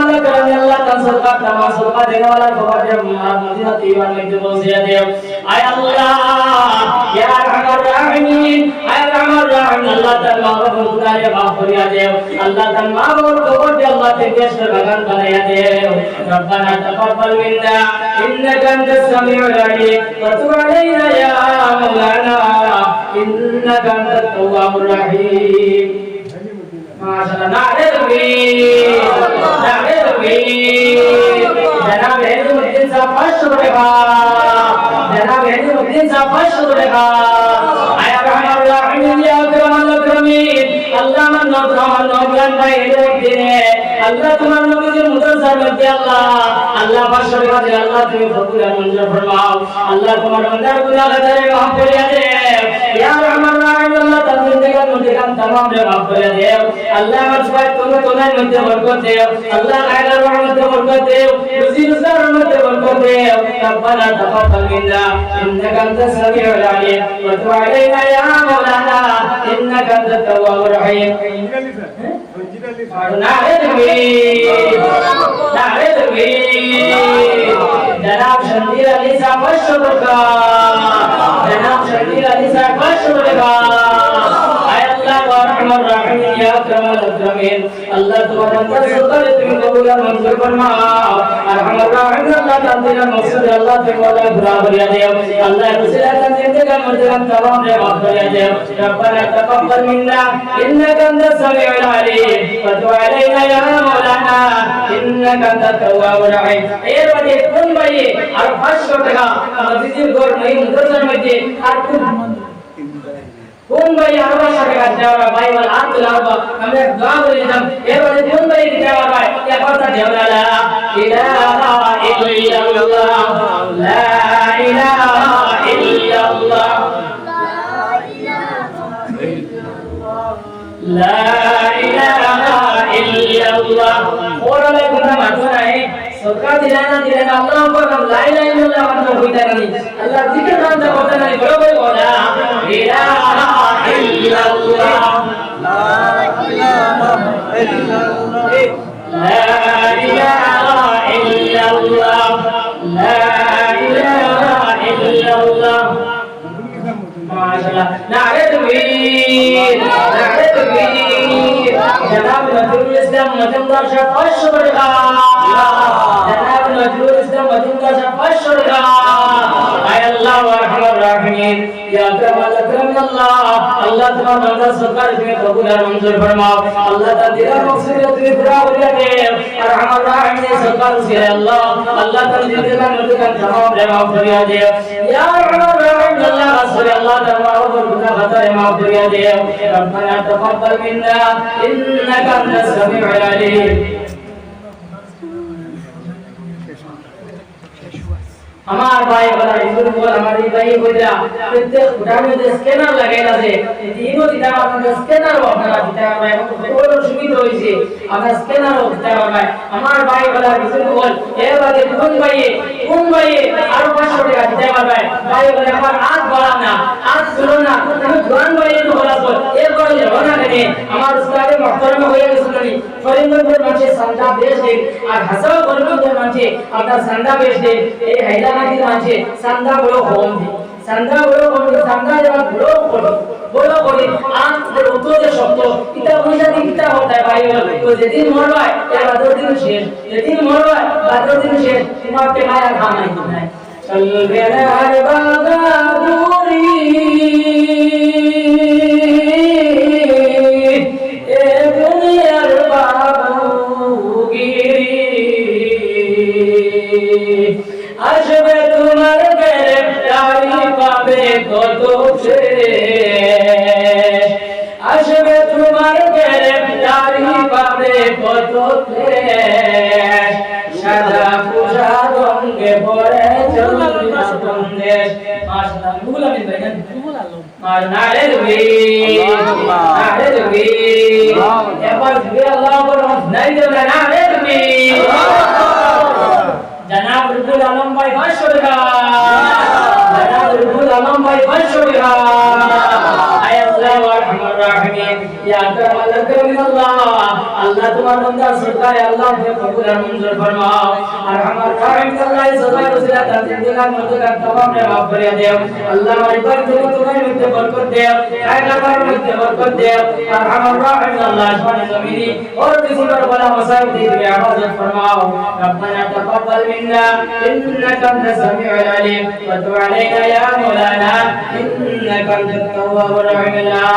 আল্লাহ তাসদকা তামা সদকা দেনে वाला খবর দে মদিনা তিওয়ার মধ্যে পৌঁছে দাও আয় আল্লাহ ইয়া রহমান রহিম আয় রহমান রহিম আল্লাহ তার মাহবুব গুনাহে মাফ করিয়া দেও আল্লাহ তার মাহবুব খবর দে আল্লাহ তে দেশ বাগান বানাইয়া দেও রব্বানা তাকাব্বাল মিন্না ইন্নাকা আনতাস সামিউল আলিম ওয়া তুব আলাইনা ইয়া মাওলানা ইন্নাকা আনতাত তাওয়াবুর রহিম মাশাআল্লাহ নারে তাকবীর জনাব হেদুদ্দিন সাহেব 500 টাকা জনাব হেদুদ্দিন সাহেব 500 টাকা আয়া রহমান রহিম ইয়া আকরামাল আকরামিন আল্লাহ মান নবরান ভাই হেদুদ্দিন আল্লাহ তোমার নবীর মুদরসার মধ্যে আল্লাহ 500 টাকা দিয়ে আল্লাহ তুমি কবুল আর মঞ্জুর ফরমাও আল্লাহ তোমার বান্দার গুনাহ খাতারে মাফ করিয়া দেও ইয়া রহমান রহিম আল্লাহ তার জিন্দেগির মধ্যে কাম तमाम রে মাফ করে দেও আল্লাহ আমার সবাই তোমার মধ্যে বরকত দেও আল্লাহ আয়লার মধ্যে বরকত দেও রুজি রুজগারের মধ্যে বরকত দেও রব্বানা তাকাব্বাল মিন্না ইন্নাকা আনতাস সামিউল আলিম ওয়া তুব আলাইনা ইয়া মাওলানা ইন্নাকা আনতাত তাওয়াবুর রহিম নারে তাকবীর জনাব শমীর আলী সাহেব 500 টাকা জনাব শমীর আলী সাহেব 500 টাকা আয় আল্লাহ ওয়া রহমান রহিম ইয়া আকরামাল আকরামিন আল্লাহ তোমার বান্দার সদকারে তুমি কবুল আর মঞ্জুর ফরমাও আরহামার রাহিম আল্লাহ তাআলা মকসুদ আল্লাহ তাআলা পুরা করিয়া দিও আল্লাহ রসুলের জিন্দেগির মধ্যে तमाम রে মাফ করিয়া দিও রব্বানা তাকাব্বাল মিন্না ইন্নাকা আনতাস সামিউল আলিম ওয়া তুব আলাইনা ইয়া মাওলানা ইন্নাকা আনতাত তাওয়াবুর রহিম এর মধ্যে কোন ভাই আর 500 টাকা মসজিদের ঘর নাই মুদ্রার মধ্যে আর কোন ভাই আর 500 টাকা দেওয়া ভাই বল হাত লাগাবো আমরা দোয়া করে দিলাম এর মধ্যে কোন ভাই দেওয়া ভাই এক কথা দেওয়া লা ইলাহা ইল্লাল্লাহ লা ইলাহা ইল্লাল্লাহ لا إله إلا الله और अगर गुना मानो ना है सबका दिलाना अल्लाह को हम ला इलाहा इल्लल्लाह मानो होता नहीं अल्लाह जिक्र नाम से होता नहीं बड़ो बड़ो बोला इलाहा इल्लल्लाह ला इलाहा इल्लल्लाह ला इलाहा इल्लल्लाह ला इलाहा इल्लल्लाह माशाल्लाह नारे तकबीर नारे तकबीर जनाब नजरुल इस्लाम मजूमदार साहब 500 টাকা जनाब नजरुल इस्लाम मजूमदार साहब 500 টাকা आय अल्लाह रहमान रहीम या अकरम अल्लाह अल्लाह तुम्हारा बंदा सरकार तुम्हें कबूल और मंजूर फरमाओ अल्लाह ता तेरा मकसद तुम्हें पूरा हो जाए और हमारा रहने सरकार से अल्लाह अल्लाह ता जिंदगी का मर्द का तमाम रे माफ करिया दे या रहमान रहीम अल्लाह रसूल अल्लाह तमाम और गुनाह खता माफ करिया दे रब्बना तक़ब्बल मिन्ना इन्नका अंतस समीउल अलीम আমার ভাই বলা ইসুর বল আমার এই ভাই কইরা প্রত্যেক উঠানে যে স্ক্যানার লাগাইলা আছে এইও দিটা আপনাদের স্ক্যানার আপনারা দিটা আমরা এখন বড় সুবিধা হইছে আমরা স্ক্যানারও দিতে পারবে আমার ভাই বলা ইসুর বল এর বাদে কোন ভাই আর 500 টাকা দিতে পারবে ভাই বলে আমার হাত বলা না হাত শুনো না তুমি কোন ভাই তো বলা বল এর বড় না কেন আমার উস্তাদে মুহতারাম হয়ে গেছনি ফরিদপুর মাঝে সান্দা বেশ দেখ আর হাসাও ফরিদপুর মাঝে আপনার সান্দা বেশ দেখ এই হায়দারাবাদের মাঝে সান্দা বড় কম দি সান্দা বড় কম দি সান্দা যেমন বড় করে আজ বড় উত্তরে শব্দ এটা বুঝা দি কিতা হতা ভাই তো যেদিন মরবাই এর 12 দিন শেষ যেদিন মরবাই 12 দিন শেষ তোমার পেলায় আর খানাই নাই চলবে না আর বাগাদুরি এ দুনিয়ার বাবুগিরি আসবে তোমার গ্রেফতারি পাবে কত শেষ আসবে তোমার গ্রেফতারি পাবে কত শেষ সাদা পোশাক রঙে পরে চলবে আপন দেশ মাশাআল্লাহ রুহুল আমিন ভাই রুহুল আলম নারে তাকবীর নারে তাকবীর এবার দিবে আল্লাহু আকবার নাই দেবে নারে তাকবীর जनाब रुहुल आलम भाई 500 টাকা जनाब रुहुल आलम भाई 500 টাকা आय अल्लाह रहमान रहीम या अकरम अल्लाह अल्लाह तुम्हारा बंदा सरकार अल्लाह के कबूल और मंजूर फरमाओ और हमारे रहीम अल्लाह सदा रसूल ता जिंदगी मर्द का तमाम रे माफ कर दे अल्लाह हमारी पर तुम्हारे में बरकत दे आयला पर में बरकत दे और हमारे रहीम अल्लाह आसमान जमीनी और किसी पर बला मसाइब दे हिफाजत फरमाओ रब्बना तक़ब्बल मिन्ना इन्नका अंतस समीउल अलीम व तुब अलैना या मौलाना इन्नका अंतत तव्वाबुर रहीम ला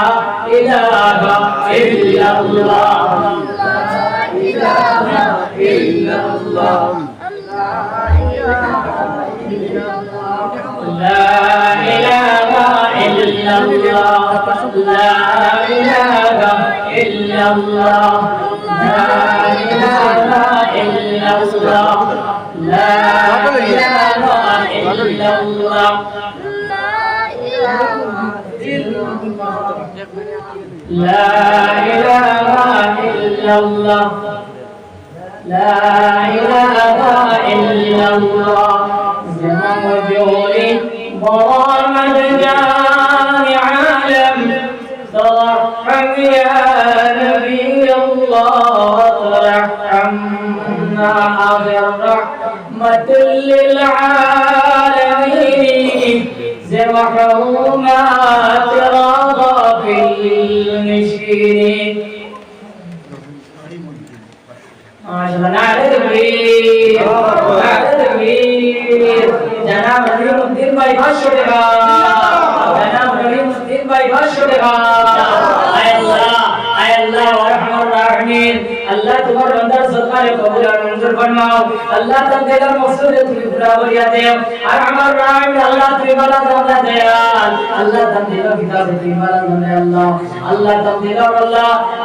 इलाहा इल्लल्लाह لا إله إلا الله لا إله إلا الله لا إله إلا الله لا إله إلا الله لا إله إلا الله لا إله إلا الله لا إله إلا الله زمام جولي ضرامة جامع عالم ترحم يا نبي الله ترحمنا رحمة للعالمين زمحومات راضى في المشكين ما شاء الله نعرف تكبير নারে তাকবীর জনাব রহিমউদ্দিন ভাই 500 টাকা জনাব রহিমউদ্দিন ভাই 500 টাকা আয় আল্লাহ ওয়া রাহমার রাহিমিন আল্লাহ তোমার বান্দার সদকায়ে কবুল আর মঞ্জুর ফরমাও আল্লাহ তাআলা মকসুদে তুমি পুরা করিয়া দেও আর আমার রাহিম আল্লাহ তুমি বালা দাও দয়াল আল্লাহ তাআলা কিতাবে তুমি বালা দাও আল্লাহ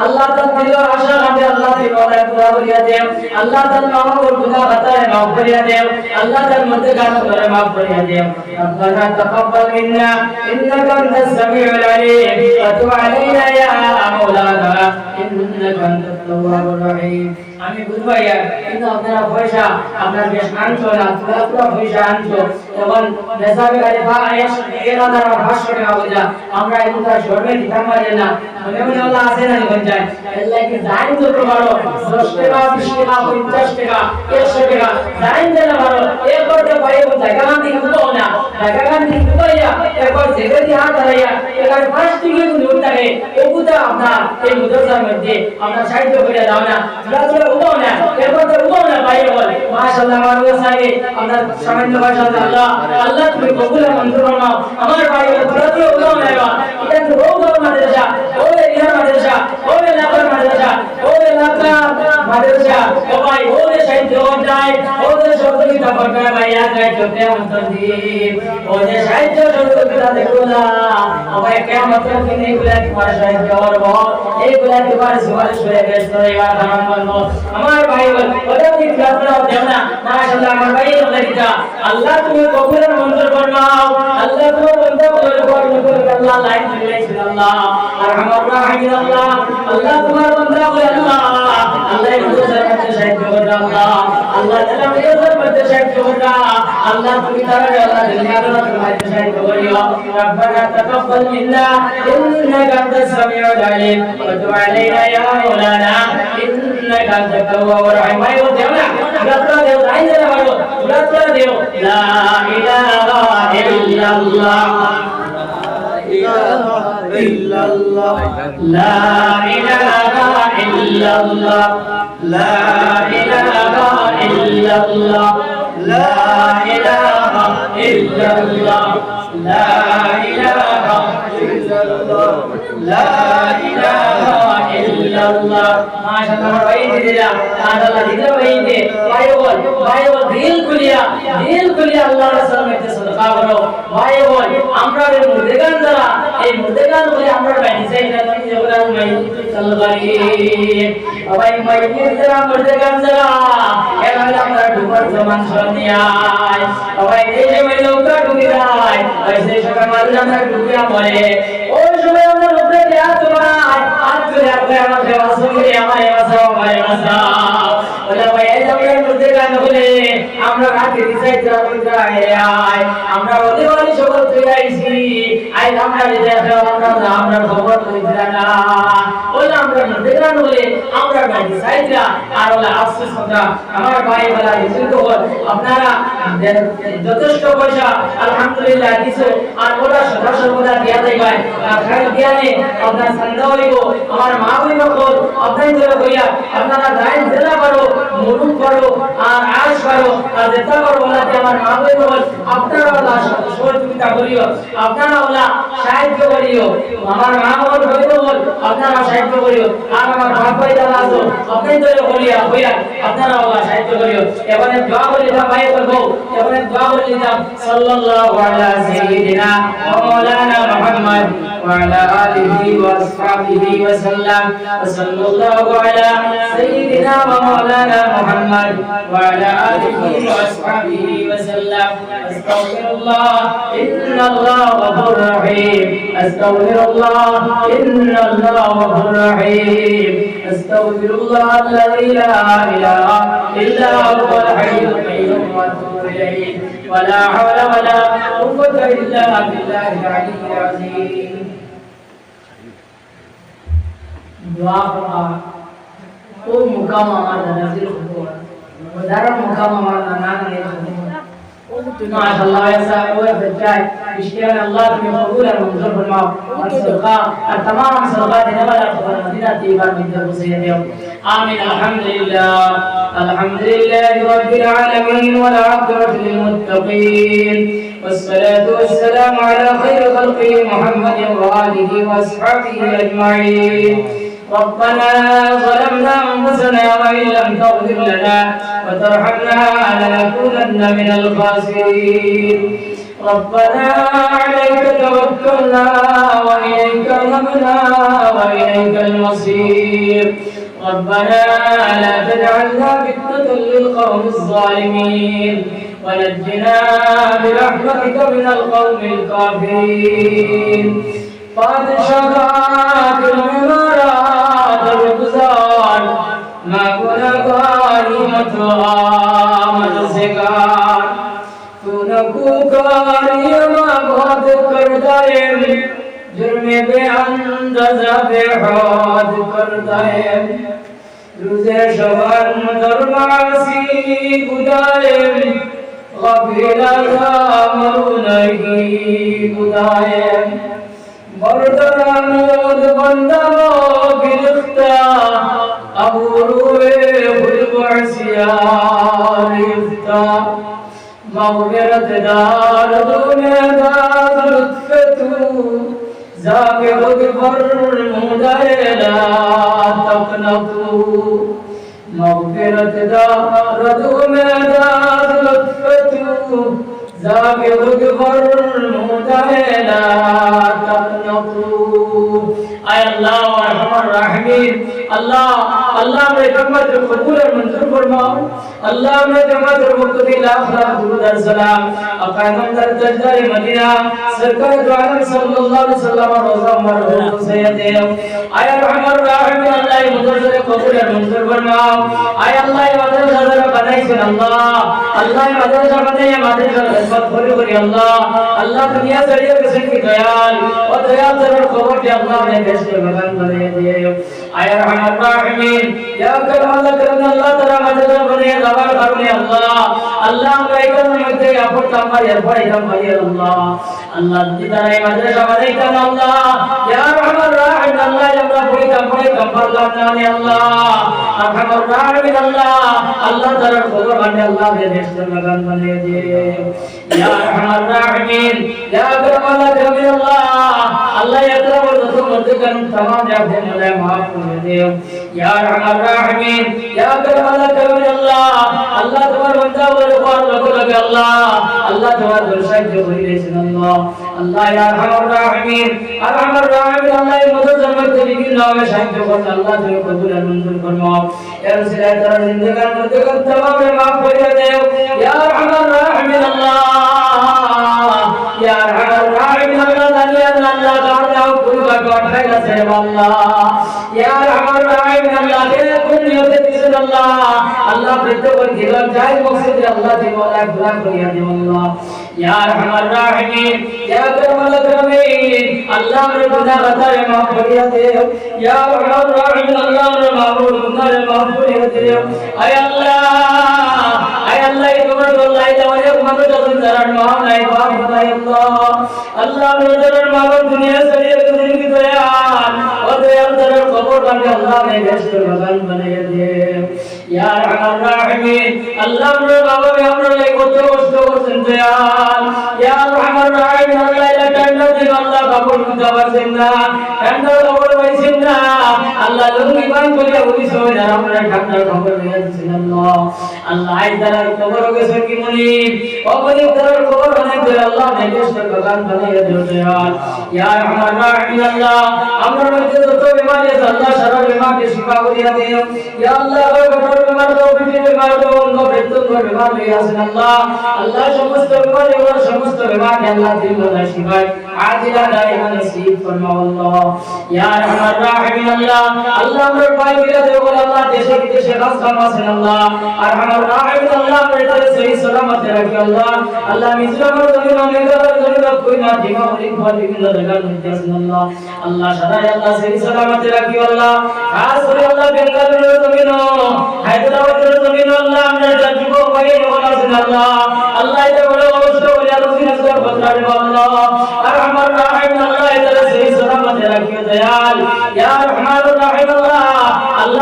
আল্লাহ তাআলা আশা রাখে আল্লাহ তুমি বালা পুরা করিয়া দেও আল্লাহ তাআলা আমার গুনাহ খাতায় মাফ করিয়া দেও আল্লাহ তাআলা মধ্যে গান করে মাফ করিয়া দেও রব্বানা তাকাব্বাল মিন্না ইন্নাকা আনতাস সামিউল আলিম ওয়া তুব আলাইনা ইয়া মাওলানা ইন্নাকা আনতাত তাওয়াবুর রহিম আমি বুঝবাইয়া কিন্তু আপনারা পয়সা আপনার বেশ আনছো না পুরা পয়সা আনছো তখন নেশাবে গাড়ি পায়েস 1500 টাকা বোঝা আমরা এখন তার শর্মে দিতাম পারি না মনে মনে আল্লাহ আছে না পঞ্চায়েত আল্লাহকে জাইন করতে পারো 10 টাকা 20 টাকা 50 টাকা 100 টাকা জাইন দেনা পারো এরপর তো পাইও জায়গা গান দিতে তো না জায়গা গান দিতে তো ইয়া এরপর জেগে দিয়ে হাত ধরাইয়া এখানে 5 টাকা গুণ উঠতে ওগুতা আপনার এই মুদ্রার মধ্যে আমরা সাহায্য করে দাও না উঠাও না এরপর তো উঠাও না ভাই বল মাশাআল্লাহ আমার ওসাইরে আপনার সামান্য মাশাআল্লাহ আল্লাহ তুমি কবুল মঞ্জুর ফরমাও আমার ভাই বলতে উঠাও না এটা তো রোগ মাদ্রাসা ওরে ইয়া মাদ্রাসা ওরে লাকার মাদ্রাসা ওরে লাকা মাদ্রাসা ও ভাই ওরে সাহিত্য অধ্যায় ওরে সহযোগিতা করবে ভাই আজ করতে অন্তর দিন ওরে সাহিত্য সহযোগিতা দেখো না ও ভাই কিয়ামত দিন এইগুলা তোমার সাহিত্য করব এইগুলা তোমার সুপারিশ করে ব্যস্ত এবার ধারণ করবো আমার ভাই বল ওটা কি প্রার্থনা দেও না মাশাআল্লাহ আমার ভাই আল্লাহ তুমি কবুল মঞ্জুর ফরমাও আল্লাহ তুমি বন্ধ করে আল্লাহ লাইন দিয়েছেন আল্লাহ আরহামার রাহিম আল্লাহ আল্লাহ তোমার বান্দা বলে আল্লাহ আল্লাহ মুজাহিদের মধ্যে সাহায্য করো আল্লাহ আল্লাহ তাআলা মুজাহিদের মধ্যে সাহায্য করো আল্লাহ তুমি তারা আল্লাহ দুনিয়ার মধ্যে সাহায্য করিও রব্বানা তাকাব্বাল মিন্না ইন্নাকা আনতাস সামিউল আলিম ওয়া তুব আলাইনা ইয়া মাওলানা ইন্নাকা আনতাত তাওয়াবুর রহিম ভাই ও দেও না রাত্রা দেও লাইন দেও বলো রাত্রা দেও লা ইলাহা ইল্লাল্লাহ إلا الله لا إله إلا الله لا إله إلا الله لا إله إلا الله لا إله إلا الله لا إله إلا الله ما شاء الله ভাই দিলা আল্লাহ দিলা ভাই দে ভাই বল দিল খুলিয়া আল্লাহ রাসূল মধ্যে সাদকা করো ভাই বল আমরা এই মুর্দেগান যারা এই মুর্দেগান বলে আমরা বাইরে যাই না তুমি জবরান ভাই সাল্লাল্লাহু আলাইহি ভাই যারা মুর্দেগান যারা এরা আমরা দুবার সমান শুনিয়ায় ভাই এই যে ভাই লোকটা ঢুকে যায় ভাই সেই সময় মাঝে আমরা ঢুকিয়া পড়ে ওই সময় আমরা লোকটা দেয়া তোমার হাত ধরে আপনি আমাকে আসলে আমার এবাসাও ভাই এবাসাও বলে ভাই এই যে মুর্দেগান বলে আমরা রাতে দিছাই যাই আমরা ওদের বাড়ি সকল তুই আইছি আই আমরা দেখো আমরা খবর কইছিলাম না ওলা আমরা মুর্দেগান বলে আমরা বাড়ি সাইজা আর ওলা আফসোস কথা আমার ভাই বলা হিসেব খবর আপনারা যথেষ্ট পয়সা আলহামদুলিল্লাহ দিছো আর ওরা সর্বদা দিয়া দেয় ভাই খালি দিয়া নে আপনার সন্দেহ হইব আমার মা হইব খবর আপনাই ধরে কইয়া আপনারা দাইন জেলা করো মুরুক করো আর আশ করো আর যেটা করো ওলাতে আমার মা হইব আপনারা ওলা সহযোগিতা করিও আপনারা ওলা সাহায্য করিও আমার মা হইব আপনারা সাহায্য করিও আর আমার বাপ ভাই যারা আছো আপনাই ধরে করিয়া হইয়া আপনারা ওলা সাহায্য করিও এবারে দোয়া করি না ভাই বলবো এবারে দোয়া করি না সাল্লাল্লাহু আলা সাইয়্যিদিনা ওয়া মাওলানা মুহাম্মদ ওয়া আলা আলিহি ওয়া আসহাবিহি ওয়া সাল্লাম ওয়া সাল্লাল্লাহু আলা সাইয়্যিদিনা ওয়া মাওলানা মুহাম্মদ ওয়া আলা আলিহি ওয়া আসহাবিহি ওয়া সাল্লাম আস্তাগফিরুল্লাহ ইন্নাল্লাহা গফুরুর রহিম আস্তাগফিরুল্লাহ ইন্নাল্লাহা গফুরুর রহিম আস্তাগফিরুল্লাহ আল্লাযী লা ইলাহা ইল্লা হুয়াল হাইয়ুল কাইয়্যুম ওয়া আতুবু ইলাইহি ওয়া লা হাওলা ওয়া লা কুওয়াতা ইল্লা বিল্লাহিল আলিয়্যিল আযীম দোয়া করবা ও মুকাম আমার নাজিল হতো ওদার মুকাম আমার নানা নে মাশাআল্লাহ ऐसा हुआ बच्चा इश्तियार अल्लाह तुम्हें कबूल और मंजूर फरमाओ और सदका और तमाम सदका देने वाला खुदा मदीना तीबार में जरूर से दे آمين. الحمد لله رب العالمين والعاقبة للمتقين والصلاة والسلام على خير خلقه محمد وآله وأصحابه أجمعين. ربنا ظلمنا أنفسنا وإن لم تغفر لنا وترحمنا لنكونن من الخاسرين. ربنا عليك توكلنا وإليك نبنا وإليك المصير. ربنا لا تجعلنا فتنة للقوم الظالمين ونجنا برحمتك من القوم الكافرين. بادشاہات المراد الگزار ما گناہگاری مت آمد سگار تو نکوکاری ما بہت کر دائم جرم بے اندازہ بے حد کر دائم روز شبان در معاصی گدائم غفلہ مرو نہیں گدائم مردانود بندہ گرفتہ ابو روئے خلق عصیار افتہ مغفرت دار دنیا داد لطفتو ذاک غفر مدائے لا تقنطو مغفرت دار دنیا داد لطفتو ذاك غفر مدائے لا تقنطو. اے اللہ ارحم الراحمین اللہ میں رحمت قبول اور منظور فرماؤ. اللہ میں رحمت اور مقتدی الاخلاق درود و سلام اقام در تاجدار مدینہ سرکار دو عالم صلی اللہ علیہ وسلم روزہ مرحوم سید اے ارحم الراحمین اللہ مدرجہ قبول اور منظور فرماؤ. اے اللہ مدرجہ بنائی سن اللہ مدرجہ بنائی مدرجہ خدمت کری اللہ دنیا سڑیوں قسم کی دیال اور دیال ضرور خبر کہ اللہ نے بیشتر مگن بنے دے. اے ارحم الراحمین یا کرم اللہ کرم اللہ ترہ مدرجہ بنے دوار کرنے اللہ ملائکہ نمتے یا پھرتا ہماری ارفائی ہماری اللہ دیتانے مدرجہ بنے کن اللہ یا ارحم الراحمین اللہ جمرہ پوری کمپر لانانے ارحم الراحمین اللہ ترہ خبر بنے اللہ نے بیشتر مگن بنے دے. یا ارحم الراحمین یا کرم اللہ کرم اللہ یا کرم رسول مردکن تمام جاتے ملے معاف کرنے دے. یا ارحم الراحمین یا کرم اللہ کرم اللہ تمہار بندہ ورقوان لگو لگے اللہ تمہار درشاک جو بھئی لیسن اللہ یا ارحم الراحمین اللہ مدد زمت تلیگی نام شاک جو کرتا اللہ تمہیں قدول المنظر فرماؤ. یا رسول اللہ ترہ زندگان مردکن تمام معاف کرنے دے. یا ارحم الراحمین یا ارحم الراحمین اللہ دارنا کل کا کوٹھے کا سیب یا ارحم الراحمین اللہ تیرے کل نیوتے تیسن اللہ پرتو پر دلال جائے مقصد اللہ تی مولا بلا کریا دے یا ارحم الراحمین یا کرم الاکرمین اللہ میرے گناہ خطا معاف کریا دے. یا ارحم الراحمین اللہ میرے معبود گناہ معاف کریا دے. اے اللہ تمہارے اللہ تمہارے محمد رسول دران معاف نہیں معاف بتائے اللہ میرے دران معاف دنیا سریع قدر کی دیان اور دیان دران قبول بنے اللہ نے بیشتر مغان بنے دے. یا ارحم الراحمین اللہ میرے بابا میں ہم نے کتو کشتو سنجیان یا ارحم الراحمین اللہ لٹنڈا دن اللہ قبول مجھا سننا ٹنڈا قبول بھائی سننا اللہ لوگ ایمان کلیا ہوئی سو جارا میرے ٹھنڈا قبول بھائی سننا اللہ آئی طرح قبول ہوگے سنگی منیب وقتی طرح قبول بنے دے اللہ نے بیشتر بغان بنے دے. یا ارحم الراحمین اللہ امر مجھے تو بیماری ہے اللہ شرع بیمار کے شفا کو دیا دے. یا اللہ اگر بیمار دو بیٹی بیمار دو ان کو بیتن کو بیمار لیا سن اللہ شمست بیمار اور شمست بیمار کے اللہ دل و شفا عاجلہ دائمہ نصیب فرماؤ اللہ. یا ارحم الراحمین اللہ امر پائی ملا دے اور اللہ دیشے کی دیشے خاص خاما سن ارحم الراحمین اللہ امر تر صحیح سلامت رکھے اللہ مزرم اور زمینوں میں گر کوئی نہ دیما اور ایک بار بھی لگا نہیں سن اللہ شرع اللہ صحیح سلامت رکھے خاص کر اللہ بنگال زمینوں حیدرآباد زمینوں اللہ امر ججبو پائی ہونا سن اللہ تے بڑے اوستو یا رسول نظر بدر ارحم الراحمین اللہ تر صحیح سلامت رکھے دیال یا ارحم الراحمین اللہ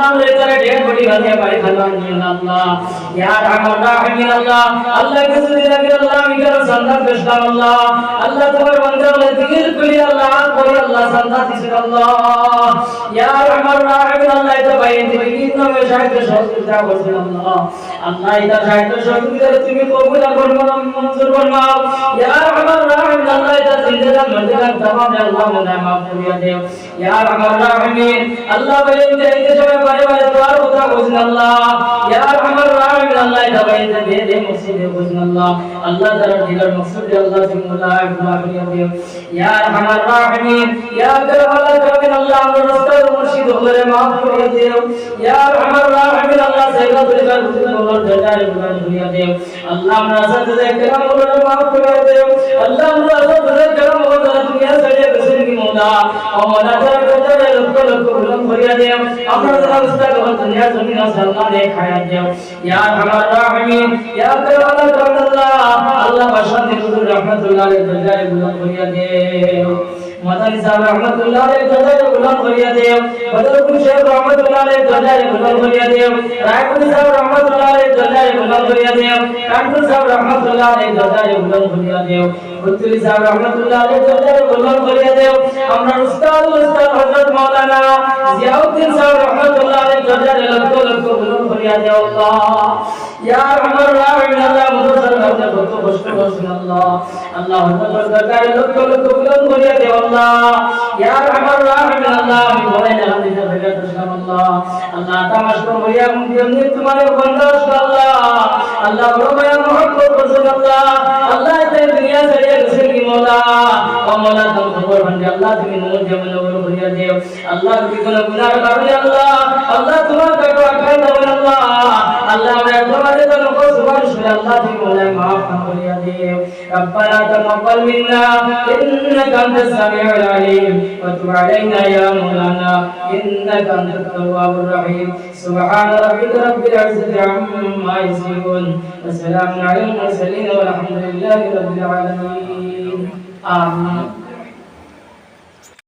امر تر ڈھیر গুলি গানে বাড়ি খালাম আল্লাহ ইয়া আরহামার রাহিমিন আল্লাহ আল্লাহ কিছুদিন আগে আল্লাহ আমি কারো সন্তান পেশলাম আল্লাহ আল্লাহ তোমার বান্দা বলে দিল খুলি আল্লাহ করে আল্লাহ সন্তান দিছেন আল্লাহ ইয়া আরহামার রাহিমিন আল্লাহ এটা বাইরে তুমি কি নামে সাহায্য সহযোগিতা করছেন আল্লাহ আল্লাহ এটা সাহায্য সহযোগিতা তুমি কবুল করো মঞ্জুর ফরমাও ইয়া আরহামার রাহিমিন আল্লাহ এটা জিন্দেগান মর্যাদা तमाम আল্লাহ মনে মাফ করিয়া দেও ইয়া আরহামার রাহিমিন আল্লাহ বলে এই সময় বারে বারে দোয়ার কথা বলছেন আল্লাহ ইয়া আরহামার রাহিমিন আল্লাহ এটা বাইরে দে মসজিদে বলছেন আল্লাহ আল্লাহ তাআলা দিলের মকসুদে আল্লাহ তুমি মাফ করিয়া দেও ইয়া আরহামার রাহিমিন ইয়া কারবালা কামিন আল্লাহ আমরা রাস্তার মুর্শিদ হলে মাফ করিয়া দেও ইয়া আরহামার রাহিমিন আল্লাহ সাইয়্যিদ পরিবার বুজুর্গদের দরজায় বুলন্দ করিয়া দেও আল্লাহ আমরা আসাদে کرام বলে মাফ করিয়া দেও আল্লাহ আমরা আসাদে کرام বলে দুনিয়া ছেড়ে গেছেন কি মওলা ও মওলা তার দরজায় লক্ষ লক্ষ বুলন্দ করিয়া দেও আমরা রাস্তা গো দুনিয়া জমিন সালমানে খায়া দেও ইয়া আরহামার রাহিমিন ইয়া কারবালা কামিন আল্লাহ আল্লাহ বাশাতে হুজুর রাহমাতুল্লাহ আলাইহি দরজায় বুলন্দ করিয়া দেও মাদানী সাহেব রহমাতুল্লাহ আলাইহি দরজায় বুলন্দ করিয়া দেও বদরপুর সাহেব রহমাতুল্লাহ আলাইহি দরজায় বুলন্দ করিয়া দেও রায়পুর সাহেব রহমাতুল্লাহ আলাইহি দরজায় বুলন্দ করিয়া দেও কানপুর সাহেব রহমাতুল্লাহ আলাইহি দরজায় বুলন্দ করিয়া দেও বুতুলি সাহেব রহমাতুল্লাহ আলাইহি দরজায় বুলন্দ করিয়া দেও আমরা উস্তাদ হযরত মাওলানা জিয়াউদ্দিন সাহেব রহমাতুল্লাহ আলাইহি দরজায় লক্ষ লক্ষ বুলন্দ করিয়া দেও আল্লাহ ইয়া আরহামার রাহিমিন আল্লাহ মুদসর করতে কত কষ্ট করছেন আল্লাহ আল্লাহ হযরত দরজায় লক্ষ লক্ষ বুলন্দ করিয়া দেও আল্লাহ ইয়া আরহামার রাহিমিন আল্লাহ আমি বলেন আলহামদুলিল্লাহ ভেবে দর্শন আল্লাহ আল্লাহ তামাশ করিয়া মুমিন তোমার বান্দা আল্লাহ আল্লাহ বড় মায়া মহব্বত করছেন আল্লাহ আল্লাহ এই দুনিয়া ছেড়ে গেছেন কি মওলা ও মওলা তুমি খবর ভান্ডে আল্লাহ তুমি নূর যেমন নূর করিয়া দেও আল্লাহ তুমি কোন গুনাহ করবে আল্লাহ আল্লাহ তোমার কাছে আখাই দেবেন আল্লাহ আল্লাহ আমরা তোমাদের জন্য সুবহান আল্লাহ তুমি মওলা maaf করিয়া দেও রব্বানা তাকাব্বাল মিন্না ইন্নাকা আনতাস সামিউল আলিম ওয়া তুব আলাইনা ইয়া মাওলানা ইন্নাকা আনতাত তাওয়াবুর রহিম সুবহান রাব্বিকা রাব্বিল ইজ্জাতি আম্মা ইয়াসিফুন ওয়া সালামুন আলাল মুরসালিন ওয়া আলহামদুলিল্লাহি রাব্বিল আলামিন আমিন